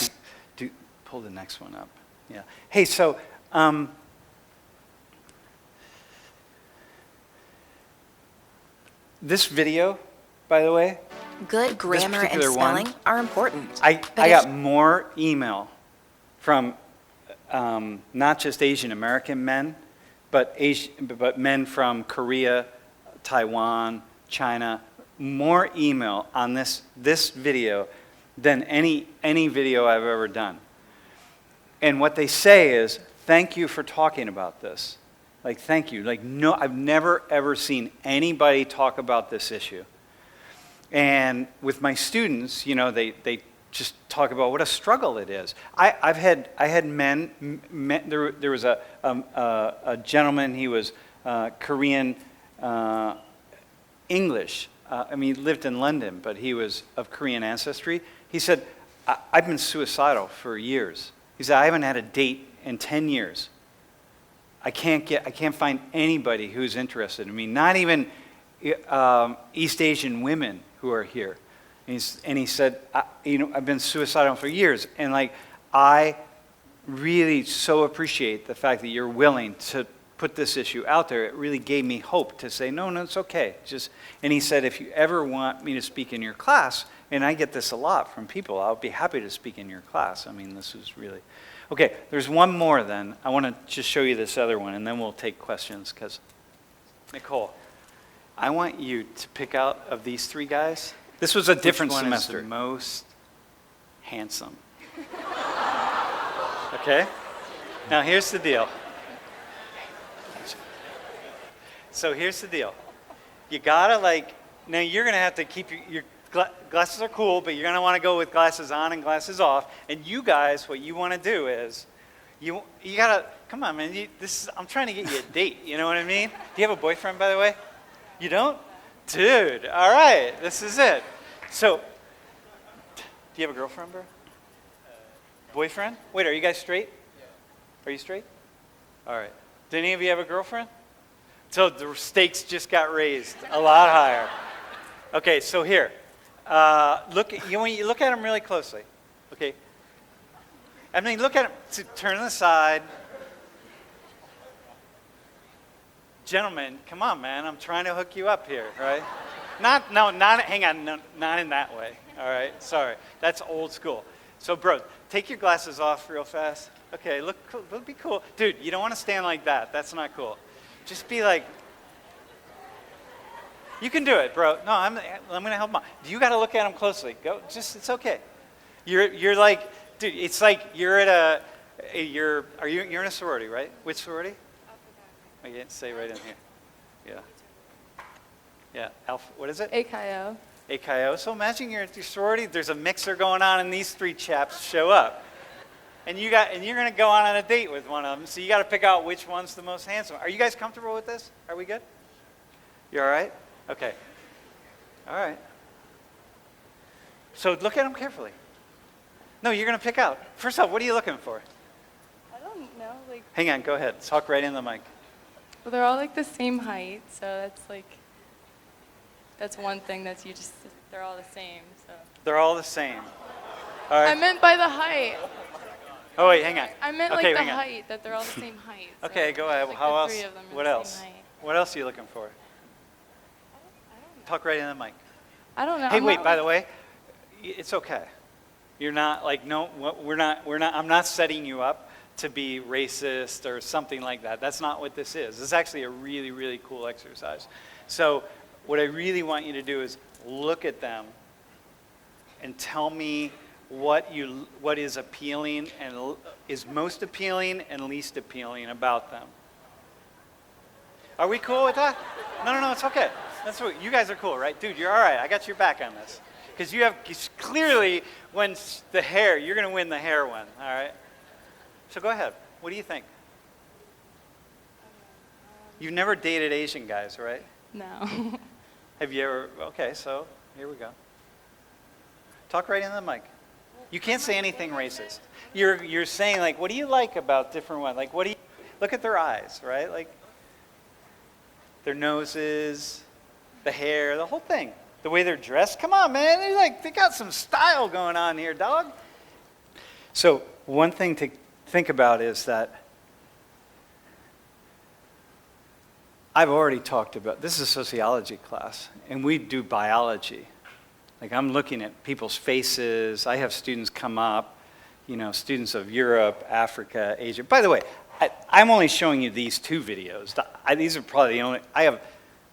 pull the next one up. Yeah. Hey, so this video, by the way,
Good grammar and
particular
spelling
one,
are important.
I
but
got more email from not just Asian American men, but men from Korea, Taiwan, China. More email on this video than any video I've ever done. And what they say is, "Thank you for talking about this." Like, thank you. Like, no, I've never ever seen anybody talk about this issue. And with my students, you know, they just talk about what a struggle it is. I had men. There was a gentleman. He was Korean English. I mean, he lived in London, but he was of Korean ancestry. He said, "I've been suicidal for years." He said, "I haven't had a date in 10 years. I can't find anybody who's interested in me. Not even East Asian women who are here." And he said, "I've been suicidal for years, and like I really so appreciate the fact that you're willing to put this issue out there. It really gave me hope to say, no, it's okay. And he said, if you ever want me to speak in your class, and I get this a lot from people, I'll be happy to speak in your class." I mean, this is really... Okay, there's one more then. I want to just show you this other one, and then we'll take questions, because... Nicole, I want you to pick out of these three guys. This was a different semester. Which one is the most handsome? Okay? Now, here's the deal. So here's the deal. You gotta now you're gonna have to keep your glasses are cool, but you're gonna want to go with glasses on and glasses off. And you guys, what you want to do is, you gotta come on, man. I'm trying to get you a date. You know what I mean? Do you have a boyfriend, by the way? You don't, dude. All right, this is it. So, do you have a girlfriend, bro? Boyfriend? Wait, are you guys straight? Yeah. Are you straight? All right. Do any of you have a girlfriend? So the stakes just got raised a lot higher. Okay, so here, look at them really closely. Okay, I mean, look at them. Turn to the side. Gentlemen, come on, man. I'm trying to hook you up here, right? Hang on, not in that way. All right, sorry, that's old school. So, bro, take your glasses off real fast. Okay, look cool. Be cool, dude. You don't want to stand like that. That's not cool. Just be like, you can do it, bro. No, I'm gonna help him out. You got to look at him closely. It's okay. You're like, dude. It's like you're at you're in a sorority, right? Which sorority? I can't say right in here. Yeah. Alpha. What is it?
AKO.
AKO. So imagine you're at your sorority. There's a mixer going on, and these three chaps show up. And you're going to go on a date with one of them, so you got to pick out which one's the most handsome. Are you guys comfortable with this? Are we good? You all right? Okay. All right. So look at them carefully. No, you're going to pick out. First off, what are you looking for?
I don't know,
Hang on, go ahead. Talk right in the mic.
well, they're all the same height, so that's one thing they're all the same, so.
They're all the same. All right.
I meant by the height.
Oh, wait, hang on.
I meant
okay,
the
hang on.
height, that they're all the same height. So
Okay, go ahead.
the
How else?
three of them are
What
the
else?
same height.
What else are you looking for? Talk right in the mic.
I don't know.
Hey,
I'm
wait,
not,
by the way, it's okay. You're not no, we're not, I'm not setting you up to be racist or something like that. That's not what this is. This is actually a really, really cool exercise. So what I really want you to do is look at them and tell me what is appealing and is most appealing and least appealing about them. Are we cool with that? No, it's okay. That's what you guys are cool, right? Dude, you're all right. I got your back on this. Because you have clearly, when the hair, you're going to win the hair one, all right? So go ahead. What do you think? You've never dated Asian guys, right?
No.
Have you ever? Okay, so here we go. Talk right into the mic. You can't say anything racist. You're saying, like, what do you like about different ones? Like, what do you, look at their eyes, right? Like, their noses, the hair, the whole thing. The way they're dressed. Come on, man. They got some style going on here, dog. So one thing to think about is that I've already talked about, this is a sociology class, and we do biology. Like, I'm looking at people's faces. I have students come up, students of Europe, Africa, Asia. By the way, I'm only showing you these 2 videos. These are probably the only, I have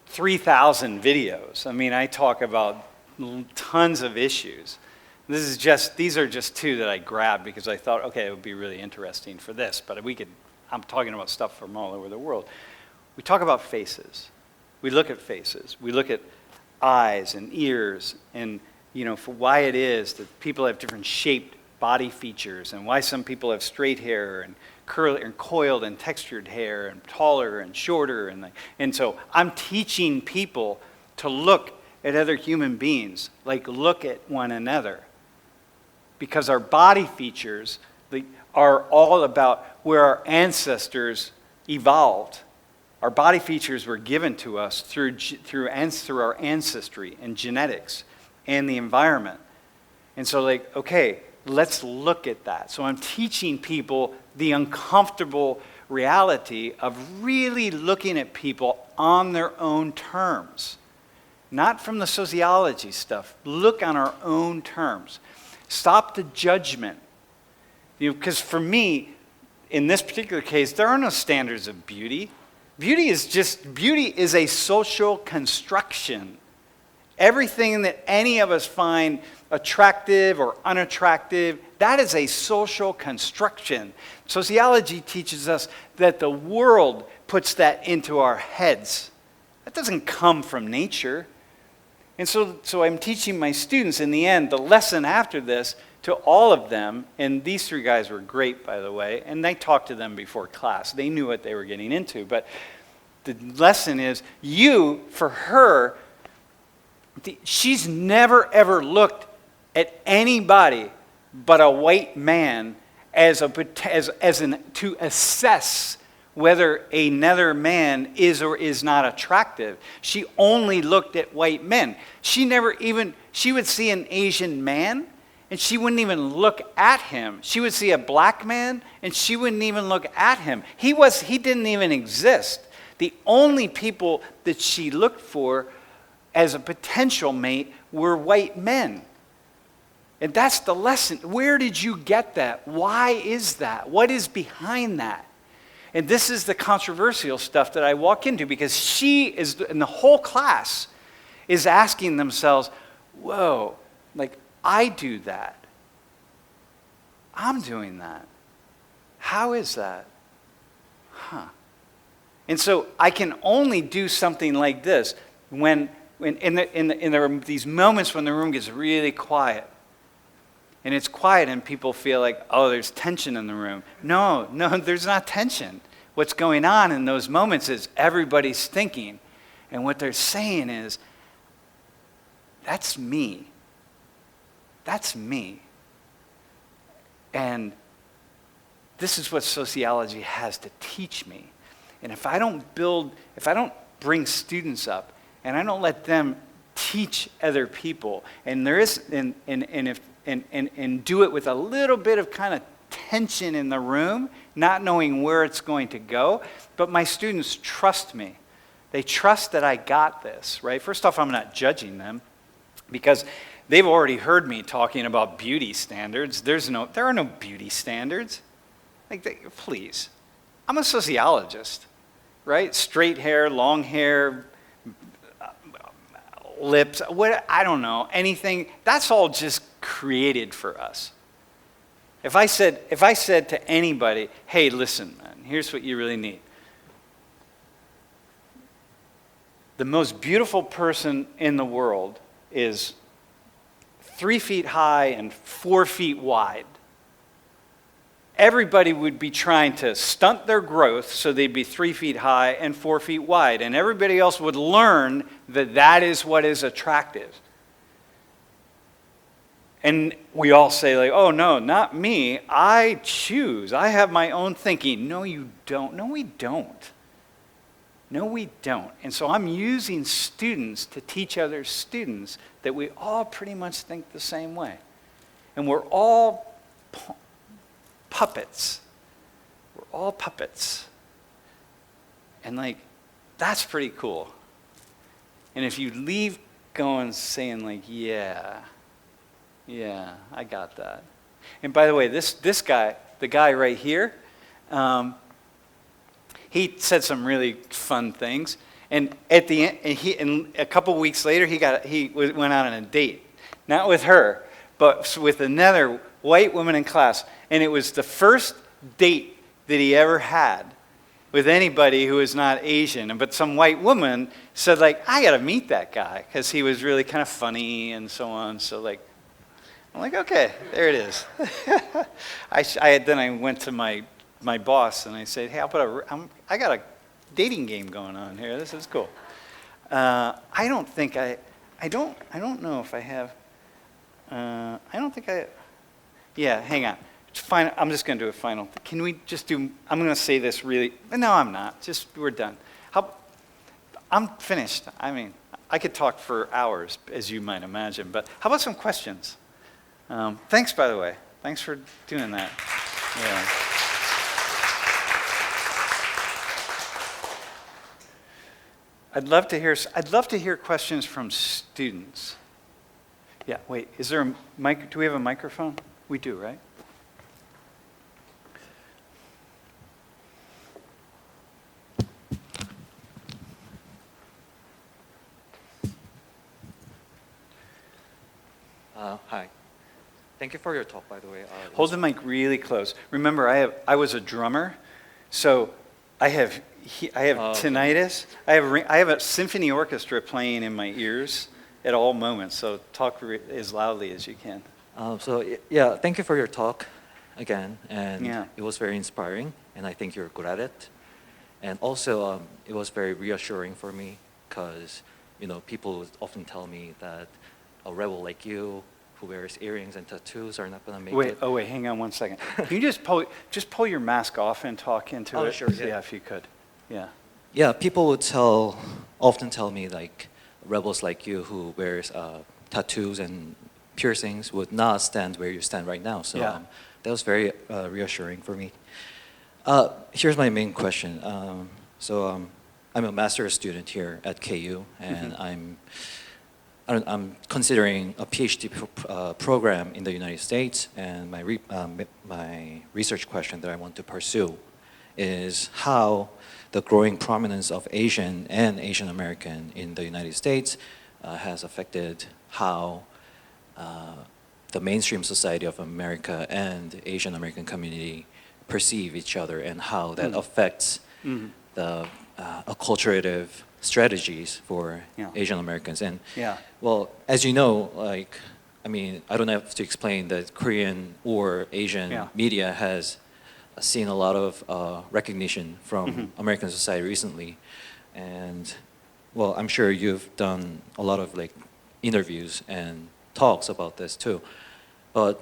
3,000 videos. I mean, I talk about tons of issues. These are just 2 that I grabbed because I thought, okay, it would be really interesting for this, but I'm talking about stuff from all over the world. We talk about faces. We look at faces. We look at eyes and ears and, for why it is that people have different shaped body features and why some people have straight hair and curly and coiled and textured hair and taller and shorter. And so I'm teaching people to look at other human beings, like look at one another. Because our body features are all about where our ancestors evolved. Our body features were given to us through our ancestry and genetics and the environment. And so, okay, let's look at that. So I'm teaching people the uncomfortable reality of really looking at people on their own terms. Not from the sociology stuff. Look on our own terms. Stop the judgment. Because for me, in this particular case, there are no standards of beauty. Beauty is a social construction. Everything that any of us find attractive or unattractive, that is a social construction. Sociology teaches us that the world puts that into our heads. That doesn't come from nature. And so I'm teaching my students in the end, the lesson after this, to all of them, and these 3 guys were great, by the way, and I talked to them before class. They knew what they were getting into, but the lesson is, for her, she's never ever looked at anybody but a white man to assess whether another man is or is not attractive. She only looked at white men. She would see an Asian man, and she wouldn't even look at him. She would see a black man, and she wouldn't even look at him. He didn't even exist. The only people that she looked for as a potential mate were white men. And that's the lesson. Where did you get that? Why is that? What is behind that? And this is the controversial stuff that I walk into, because she is, and the whole class is asking themselves, whoa, I do that. I'm doing that. How is that? And so I can only do something like this when there are these moments when the room gets really quiet. And it's quiet and people feel like, oh, there's tension in the room. No, there's not tension. What's going on in those moments is everybody's thinking. And what they're saying is, that's me. That's me. And this is what sociology has to teach me. And if I don't bring students up, and I don't let them teach other people, and do it with a little bit of kind of tension in the room, not knowing where it's going to go, but my students trust me. They trust that I got this, right? First off, I'm not judging them, because they've already heard me talking about beauty standards. There are no beauty standards. Please. I'm a sociologist, right? Straight hair, long hair, lips, I don't know, anything. That's all just created for us. If I said to anybody, hey, listen, man, here's what you really need. The most beautiful person in the world is 3 feet high and 4 feet wide, everybody would be trying to stunt their growth so they'd be 3 feet high and 4 feet wide. And everybody else would learn that that is what is attractive. And we all say, like, oh, no, not me. I choose. I have my own thinking. No, you don't. No, we don't. No, we don't. And so I'm using students to teach other students that we all pretty much think the same way. And we're all puppets. We're all puppets. And, like, that's pretty cool. And if you leave going saying, like, yeah, I got that. And by the way, this guy, the guy right here, he said some really fun things. And at the end, and a couple weeks later, he went out on a date, not with her, but with another white woman in class. And it was the first date that he ever had with anybody who was not Asian. But some white woman said, like, I got to meet that guy because he was really kind of funny and so on. So, like, I'm like, okay, there it is. Then I went to my boss and I said, hey, I got a dating game going on here. This is cool. I don't know if I have. Yeah, hang on. Fine. I'm just going to do a final. Can we just do? I'm going to say this really. No, I'm not. We're done. I'm finished. I mean, I could talk for hours, as you might imagine. But how about some questions? Thanks, by the way. Thanks for doing that. Yeah. I'd love to hear questions from students. Yeah. Wait. Is there a mic? Do we have a microphone? We do, right?
Hi. Thank you for your talk, by the way.
Hold the mic really close. Remember, I was a drummer, so I have tinnitus. I have a symphony orchestra playing in my ears at all moments. So talk as loudly as you can.
Thank you for your talk again, and
Yeah.
it was very inspiring, and I think you're good at it. And also, it was very reassuring for me because, people often tell me that a rebel like you who wears earrings and tattoos are not going to make it.
Wait, hang on one second. Can you just pull your mask off and talk into it?
Oh, sure, yeah.
Yeah, if you could. Yeah.
Yeah, people would often tell me like rebels like you who wears tattoos and piercings would not stand where you stand right now. So
Yeah.
that was very reassuring for me. Here's my main question. I'm a master's student here at KU, and I'm considering a PhD program in the United States, and my research question that I want to pursue is how the growing prominence of Asian and Asian American in the United States has affected how the mainstream society of America and Asian American community perceive each other, and how that affects the acculturative strategies for
Yeah.
Asian Americans. And
Yeah.
well, as you know, I don't have to explain that Korean or Asian
Yeah.
media has seen a lot of recognition from American society recently. And well, I'm sure you've done a lot of interviews and talks about this too. But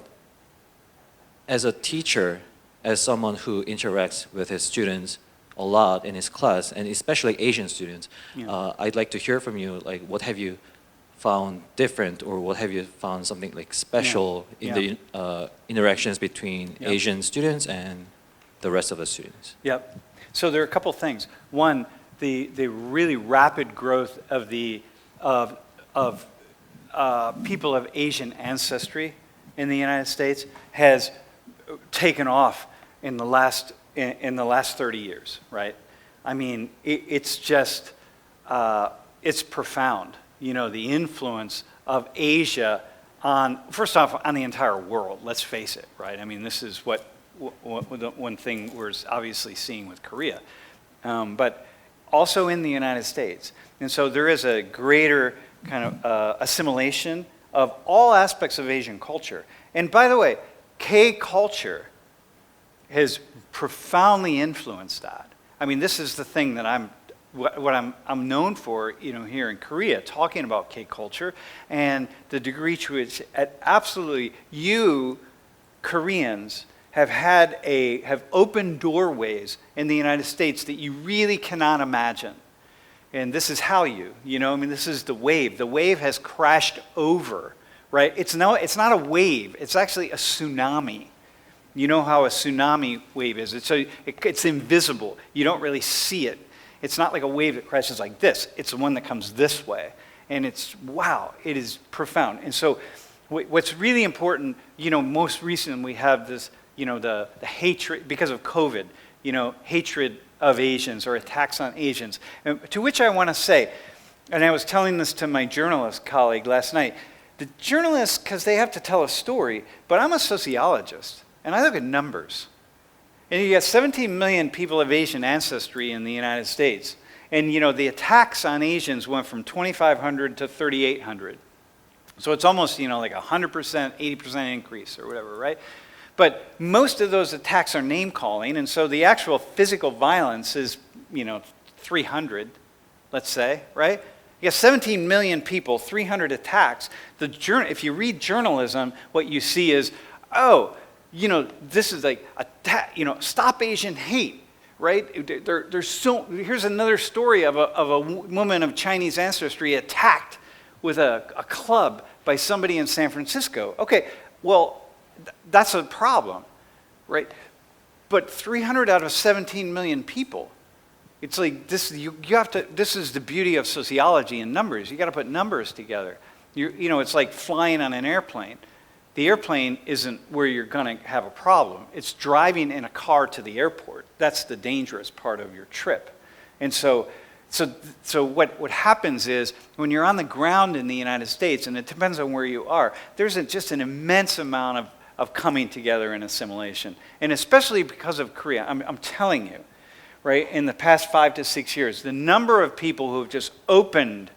as a teacher, as someone who interacts with his students a lot in his class, and especially Asian students,
Yeah.
I'd like to hear from you, what have you found different, or what have you found something special in the interactions between
Yeah.
Asian students and the rest of the students?
Yep. So there are a couple things. One, the really rapid growth of people of Asian ancestry in the United States has taken off in the last 30 years, right? I mean, it's just it's profound. The influence of Asia first off, on the entire world. Let's face it, right? I mean, this is what one thing we're obviously seeing with Korea, but also in the United States. And so there is a greater kind of assimilation of all aspects of Asian culture. And by the way, K culture has profoundly influenced that. I mean, this is the thing that I'm known for, here in Korea, talking about K culture and the degree to which absolutely you Koreans have opened doorways in the United States that you really cannot imagine. And this is how this is the wave. The wave has crashed over, right? It's not a wave. It's actually a tsunami. You know how a tsunami wave is. It's invisible. You don't really see it. It's not like a wave that crashes like this. It's the one that comes this way. And it is profound. And so what's really important, most recently we have this, the hatred, because of COVID, hatred of Asians or attacks on Asians. And to which I want to say, and I was telling this to my journalist colleague last night, the journalists, because they have to tell a story, but I'm a sociologist, and I look at numbers. And you got 17 million people of Asian ancestry in the United States. And, the attacks on Asians went from 2,500 to 3,800. So it's almost, like 100%, 80% increase or whatever, right? But most of those attacks are name calling, and so the actual physical violence is, 300, let's say, right? You got 17 million people, 300 attacks. If you read journalism, what you see is, this is like stop Asian hate, right? Here's another story of a woman of Chinese ancestry attacked with a club by somebody in San Francisco. Okay, well, that's a problem, right? But 300 out of 17 million people, it's like this. This is the beauty of sociology and numbers. You got to put numbers together. It's like flying on an airplane. The airplane isn't where you're going to have a problem. It's driving in a car to the airport. That's the dangerous part of your trip. And so what happens is when you're on the ground in the United States, and it depends on where you are, there's just an immense amount of coming together and assimilation. And especially because of Korea, I'm telling you, right, in the past 5 to 6 years, the number of people who have just opened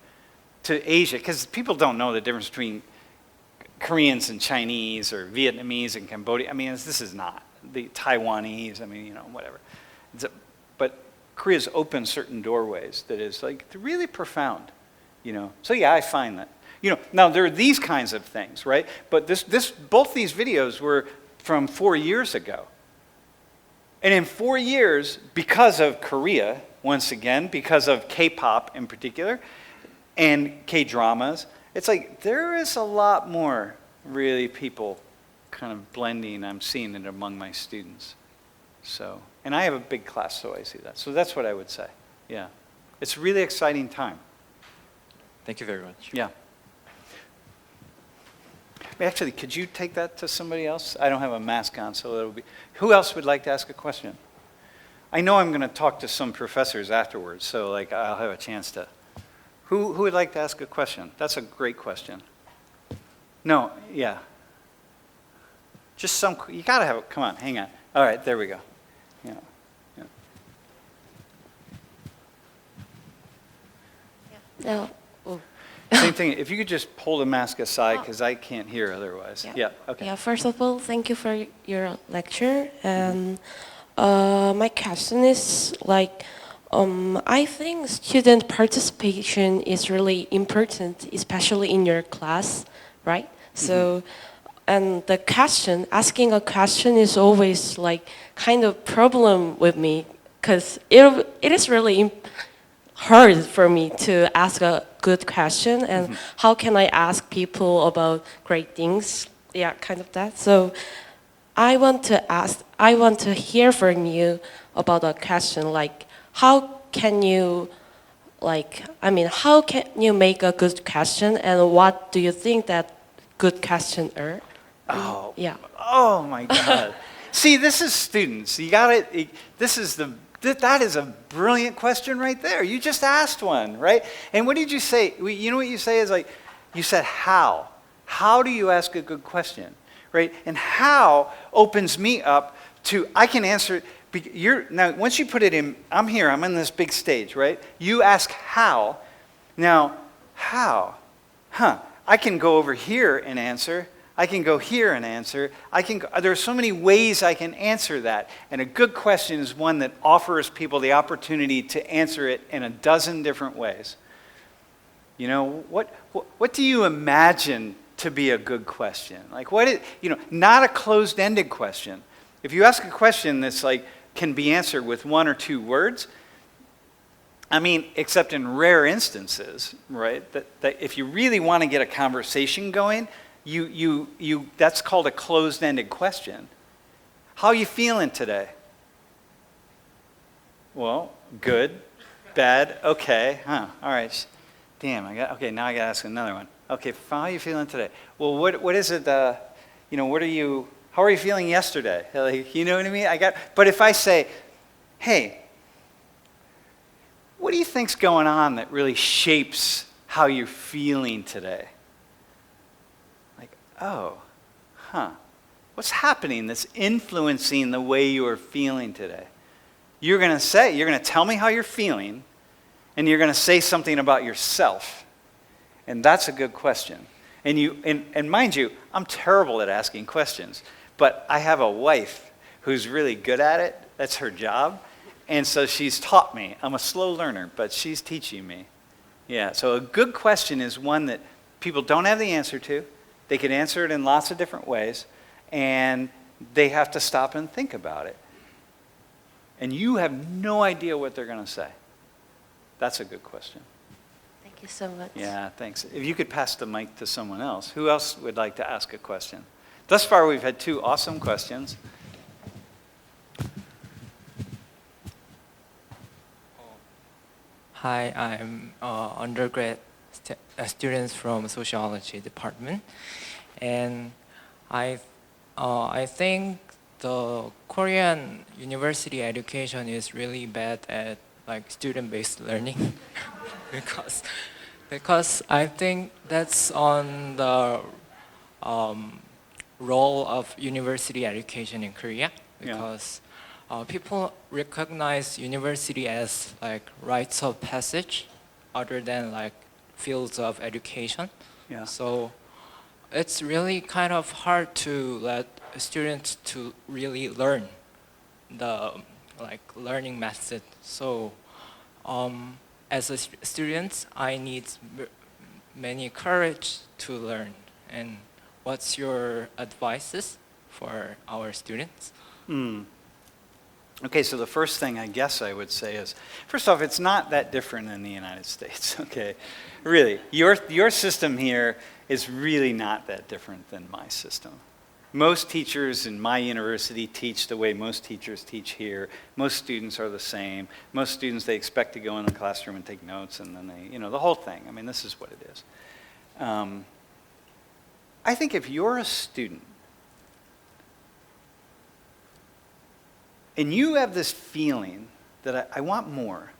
to Asia, because people don't know the difference between Koreans and Chinese or Vietnamese and Cambodia. I mean, this is not the Taiwanese, whatever. But Korea's opened certain doorways that is like really profound, So yeah, I find that. Now there are these kinds of things, right? But both these videos were from 4 years ago. And in 4 years, because of Korea, once again, because of K-pop in particular, and K-dramas, it's like there is a lot more really people kind of blending. I'm seeing it among my students. So, and I have a big class, so I see that. So that's what I would say. Yeah. It's a really exciting time.
Thank you very much.
Yeah. Actually, could you take that to somebody else? I don't have a mask on, so it'll be. Who else would like to ask a question? I know I'm going to talk to some professors afterwards, so I'll have a chance to. Who would like to ask a question? That's a great question. No, yeah. Just you got to have it. Come on, hang on. All right, there we go. Yeah.
No.
Same thing. If you could just pull the mask aside, because I can't hear otherwise. Yeah. Okay.
Yeah. First of all, thank you for your lecture. And my question is I think student participation is really important, especially in your class, right? So, and the asking a question is always kind of problem with me, because it is really hard for me to ask a good question, and how can I ask people about great things? Yeah, kind of that. So I want to hear from you about a question how can you make a good question, and what do you think that good question are?
Oh.
Yeah.
Oh my God. See, this is students. You got it. That is a brilliant question right there. You just asked one, right? And what did you say? You know what you say is you said how. How do you ask a good question, right? And how opens me up to, I can answer. Now, once you put it in, I'm here, I'm on this big stage, right? You ask how. Now, how? I can go over here and answer. I can go here and answer. There are so many ways I can answer that. And a good question is one that offers people the opportunity to answer it in a dozen different ways. You know, what do you imagine to be a good question? Like not a closed-ended question. If you ask a question that's like, can be answered with one or two words, I mean, except in rare instances, right? That if you really want to get a conversation going, that's called a closed-ended question. How are you feeling today? Well, good, bad, okay, all right. Damn, now I got to ask another one. Okay, how are you feeling today? Well, what is it, how are you feeling yesterday? Like, you know what I mean? But if I say, hey, what do you think's going on that really shapes how you're feeling today? Like, what's happening that's influencing the way you are feeling today? You're going to tell me how you're feeling, and you're going to say something about yourself. And that's a good question. And mind you, I'm terrible at asking questions, but I have a wife who's really good at it. That's her job. And so she's taught me. I'm a slow learner, but she's teaching me. Yeah, so a good question is one that people don't have the answer to. They can answer it in lots of different ways, and they have to stop and think about it. And you have no idea what they're going to say. That's a good question.
Thank you so much.
Yeah, thanks. If you could pass the mic to someone else. Who else would like to ask a question? Thus far, we've had two awesome questions.
Hi, I'm undergrad students from Sociology department, and I think the Korean university education is really bad at like student-based learning because I think that's on the role of university education in Korea, because people recognize university as like rites of passage other than like fields of education.
Yeah.
So it's really kind of hard to let students to really learn the like learning method. So as a student, I need many courage to learn. And what's your advices for our students?
Okay, so the first thing I guess I would say is, first off, it's not that different in the United States, okay? Really, your system here is really not that different than my system. Most teachers in my university teach the way most teachers teach here. Most students are the same. Most students, they expect to go in the classroom and take notes, and then they, the whole thing. I mean, this is what it is. I think if you're a student, and you have this feeling that I want more,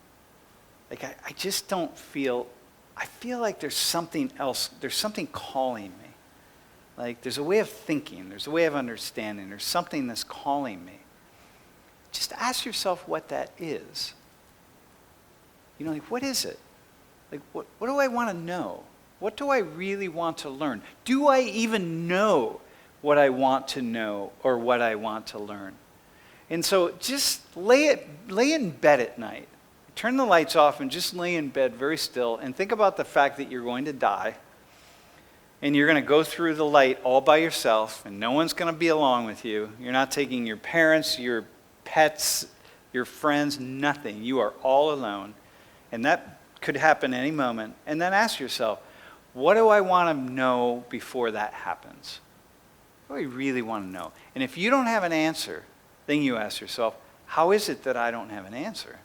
like I just don't feel, I feel like there's something else, there's something calling me. Like there's a way of thinking, there's a way of understanding, there's something that's calling me. Just ask yourself what that is. Like what is it? Like what do I want to know? What do I really want to learn? Do I even know what I want to know or what I want to learn? And so just lay in bed at night. Turn the lights off and just lay in bed very still and think about the fact that you're going to die. And you're going to go through the light all by yourself, and no one's going to be along with you. You're not taking your parents, your pets, your friends, nothing. You are all alone. And that could happen any moment. And then ask yourself, what do I want to know before that happens? What do I really want to know? And if you don't have an answer, then you ask yourself, how is it that I don't have an answer?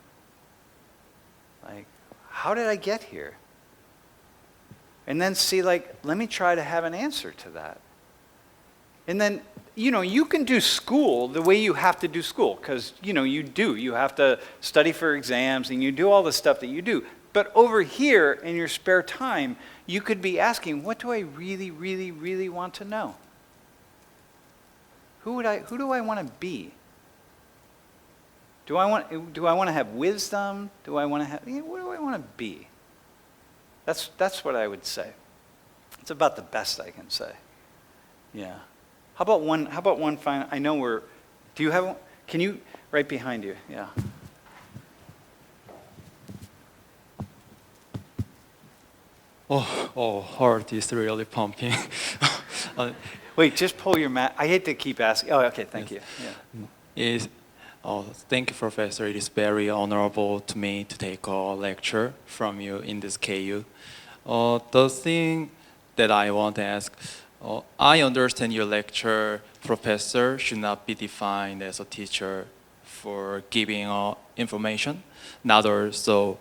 Like, how did I get here? And then see, like, let me try to have an answer to that. And then, you can do school the way you have to do school, because, you do. You have to study for exams, and you do all the stuff that you do. But over here, in your spare time, you could be asking, what do I really, really, really want to know? Who do I want to be? Do I want to have wisdom? Do I want to have, what do I want to be? That's what I would say. It's about the best I can say. Yeah. How about one final, I know do you have one? Can you, right behind you, yeah.
Heart is really pumping.
Wait, just pull your mat. I hate to keep asking. Oh, okay, thank you. Yeah.
Thank you, Professor. It is very honorable to me to take a lecture from you in this KU. The thing that I want to ask, I understand your lecture, Professor should not be defined as a teacher for giving information. Not also,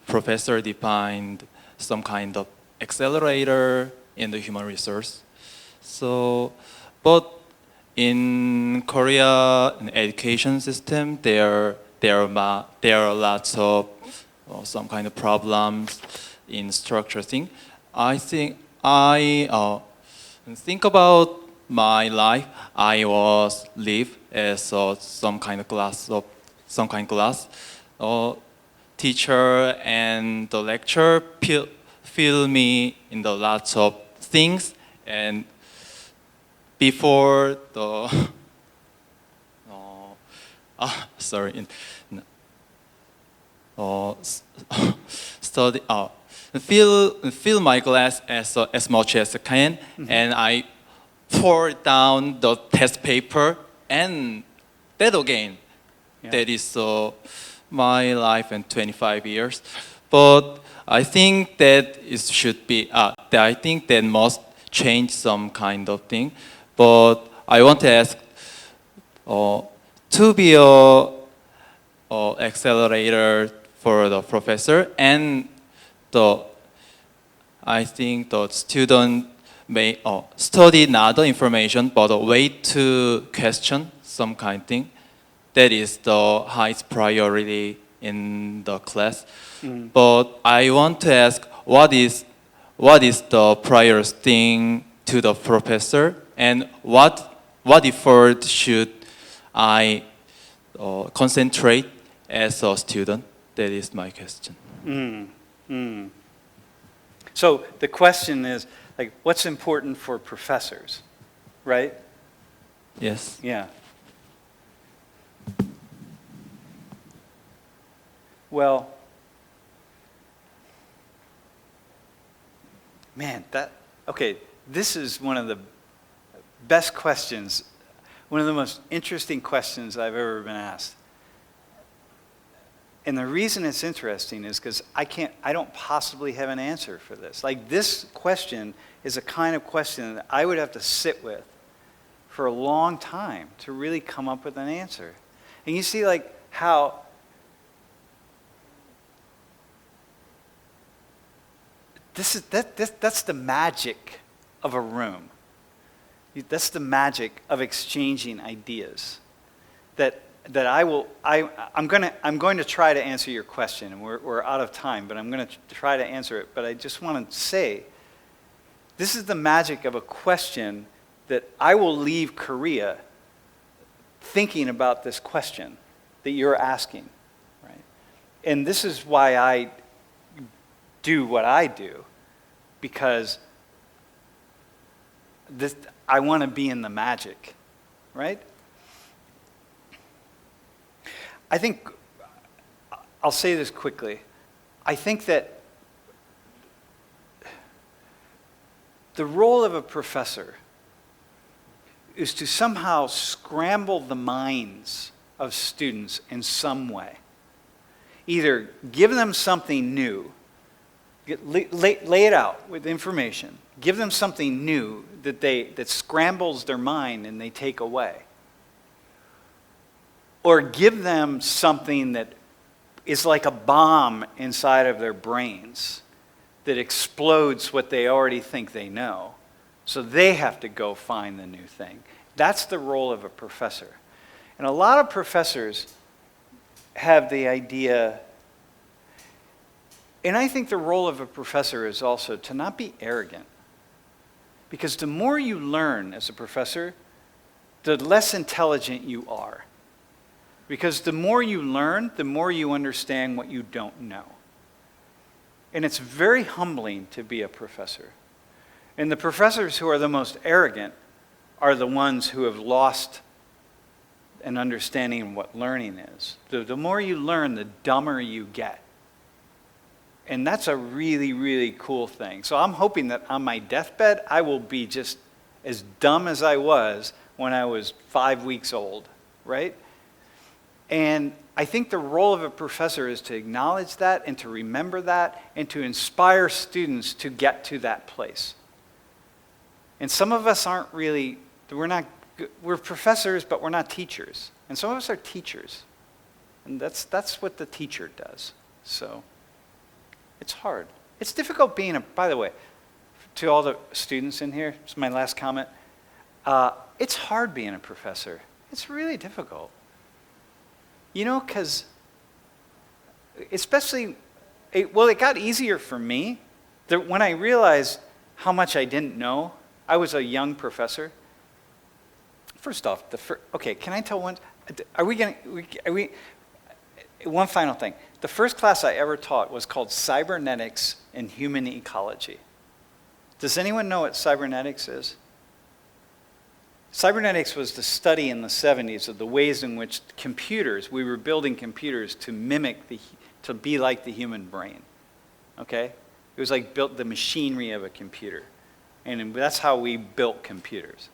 Professor defined some kind of accelerator in the human resource. So, but in Korea education system, there are lots of some kind of problems in structure thing. I think think about my life. I was live as some kind of class. Teacher and the lecturer fill me in the lots of things, and before the study fill my glass as much as I can, and I pour down the test paper, and that again, that is my life in 25 years. But I think that it should be. I think that must change some kind of thing. But I want to ask to be a accelerator for the professor, and I think the student may study not the information but wait to question some kind of thing. That is the highest priority in the class. But I want to ask, what is the prior thing to the professor, and what effort should I concentrate as a student? That is my question.
So the question is, like, what's important for professors, right?
Yes.
Yeah. Well, man, this is one of the best questions, one of the most interesting questions I've ever been asked. And the reason it's interesting is because I don't possibly have an answer for this. Like, this question is a kind of question that I would have to sit with for a long time to really come up with an answer. And you see, like, how that's the magic of a room. That's the magic of exchanging ideas. I'm going to try to answer your question, and we're out of time, but I'm going to try to answer it. But I just want to say, this is the magic of a question that I will leave Korea thinking about this question that you're asking, right? And this is why I do what I do, because I want to be in the magic, right? I think, I'll say this quickly, I think that the role of a professor is to somehow scramble the minds of students in some way. Either give them something new, lay it out with information, give them something new that scrambles their mind and they take away. Or give them something that is like a bomb inside of their brains that explodes what they already think they know. So they have to go find the new thing. That's the role of a professor. And a lot of professors have the idea, and I think the role of a professor is also to not be arrogant. Because the more you learn as a professor, the less intelligent you are. Because the more you learn, the more you understand what you don't know. And it's very humbling to be a professor. And the professors who are the most arrogant are the ones who have lost an understanding of what learning is. The more you learn, the dumber you get. And that's a really, really cool thing. So I'm hoping that on my deathbed, I will be just as dumb as I was when I was 5 weeks old, right? And I think the role of a professor is to acknowledge that and to remember that and to inspire students to get to that place. And some of us aren't really, we're professors, but we're not teachers. And some of us are teachers. And that's what the teacher does. So it's hard. It's difficult being by the way, to all the students in here, this is my last comment. It's hard being a professor. It's really difficult. You know, because especially, it got easier for me when I realized how much I didn't know. I was a young professor. First off, okay, can I tell one? One final thing. The first class I ever taught was called Cybernetics and Human Ecology. Does anyone know what cybernetics is? Cybernetics was the study in the 70s of the ways in which we were building computers to to be like the human brain. Okay? It was like built the machinery of a computer. And that's how we built computers.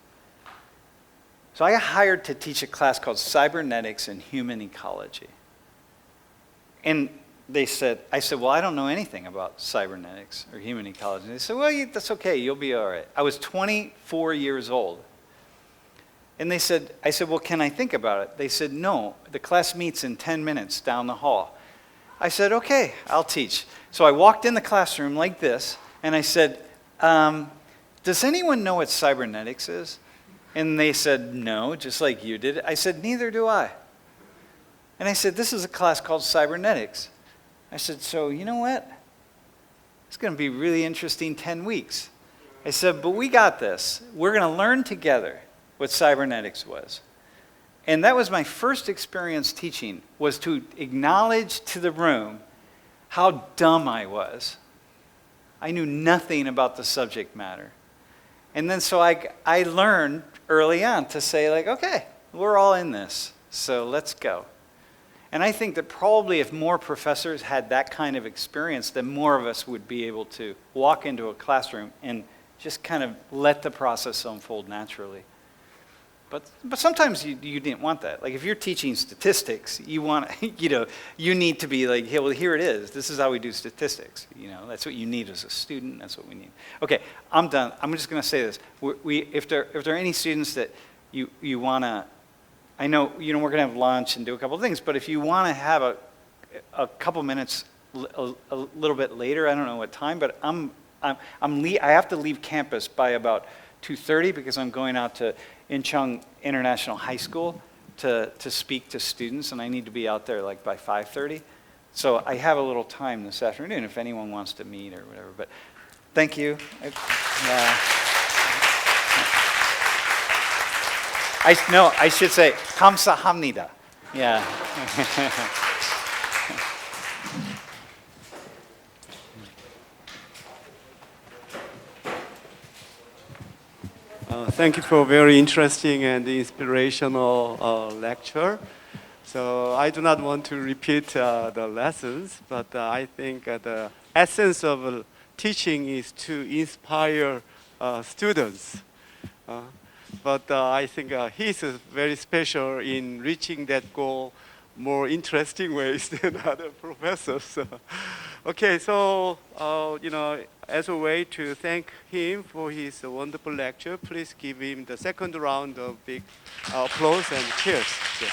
So I got hired to teach a class called Cybernetics and Human Ecology. And I said, well, I don't know anything about cybernetics or human ecology. And they said, well, that's okay, you'll be all right. I was 24 years old. And I said, well, can I think about it? They said, no, the class meets in 10 minutes down the hall. I said, okay, I'll teach. So I walked in the classroom like this, and I said, does anyone know what cybernetics is? And they said, no, just like you did. I said, neither do I. And I said, this is a class called Cybernetics. I said, so you know what? It's going to be really interesting 10 weeks. I said, but we got this. We're going to learn together what cybernetics was. And that was my first experience teaching, was to acknowledge to the room how dumb I was. I knew nothing about the subject matter. And then so I learned early on to say, like, okay, we're all in this, so let's go. And I think that probably if more professors had that kind of experience, then more of us would be able to walk into a classroom and just kind of let the process unfold naturally. But sometimes you didn't want that. Like if you're teaching statistics, you want, you need to be like, hey, well, here it is. This is how we do statistics. That's what you need as a student. That's what we need. Okay, I'm done. I'm just going to say this. If there are any students that you want to, I know, we're going to have lunch and do a couple of things, but if you want to have a couple minutes a little bit later, I don't know what time, but I have to leave campus by about 2:30 because I'm going out to Incheon International High School to speak to students, and I need to be out there like by 5:30. So I have a little time this afternoon if anyone wants to meet or whatever. But thank you. I should say 감사합니다. Yeah.
Thank you for a very interesting and inspirational lecture. So I do not want to repeat the lessons, but I think the essence of teaching is to inspire students. But I think he's very special in reaching that goal more interesting ways than other professors. Okay, so as a way to thank him for his wonderful lecture, please give him the second round of big applause and cheers. Yeah.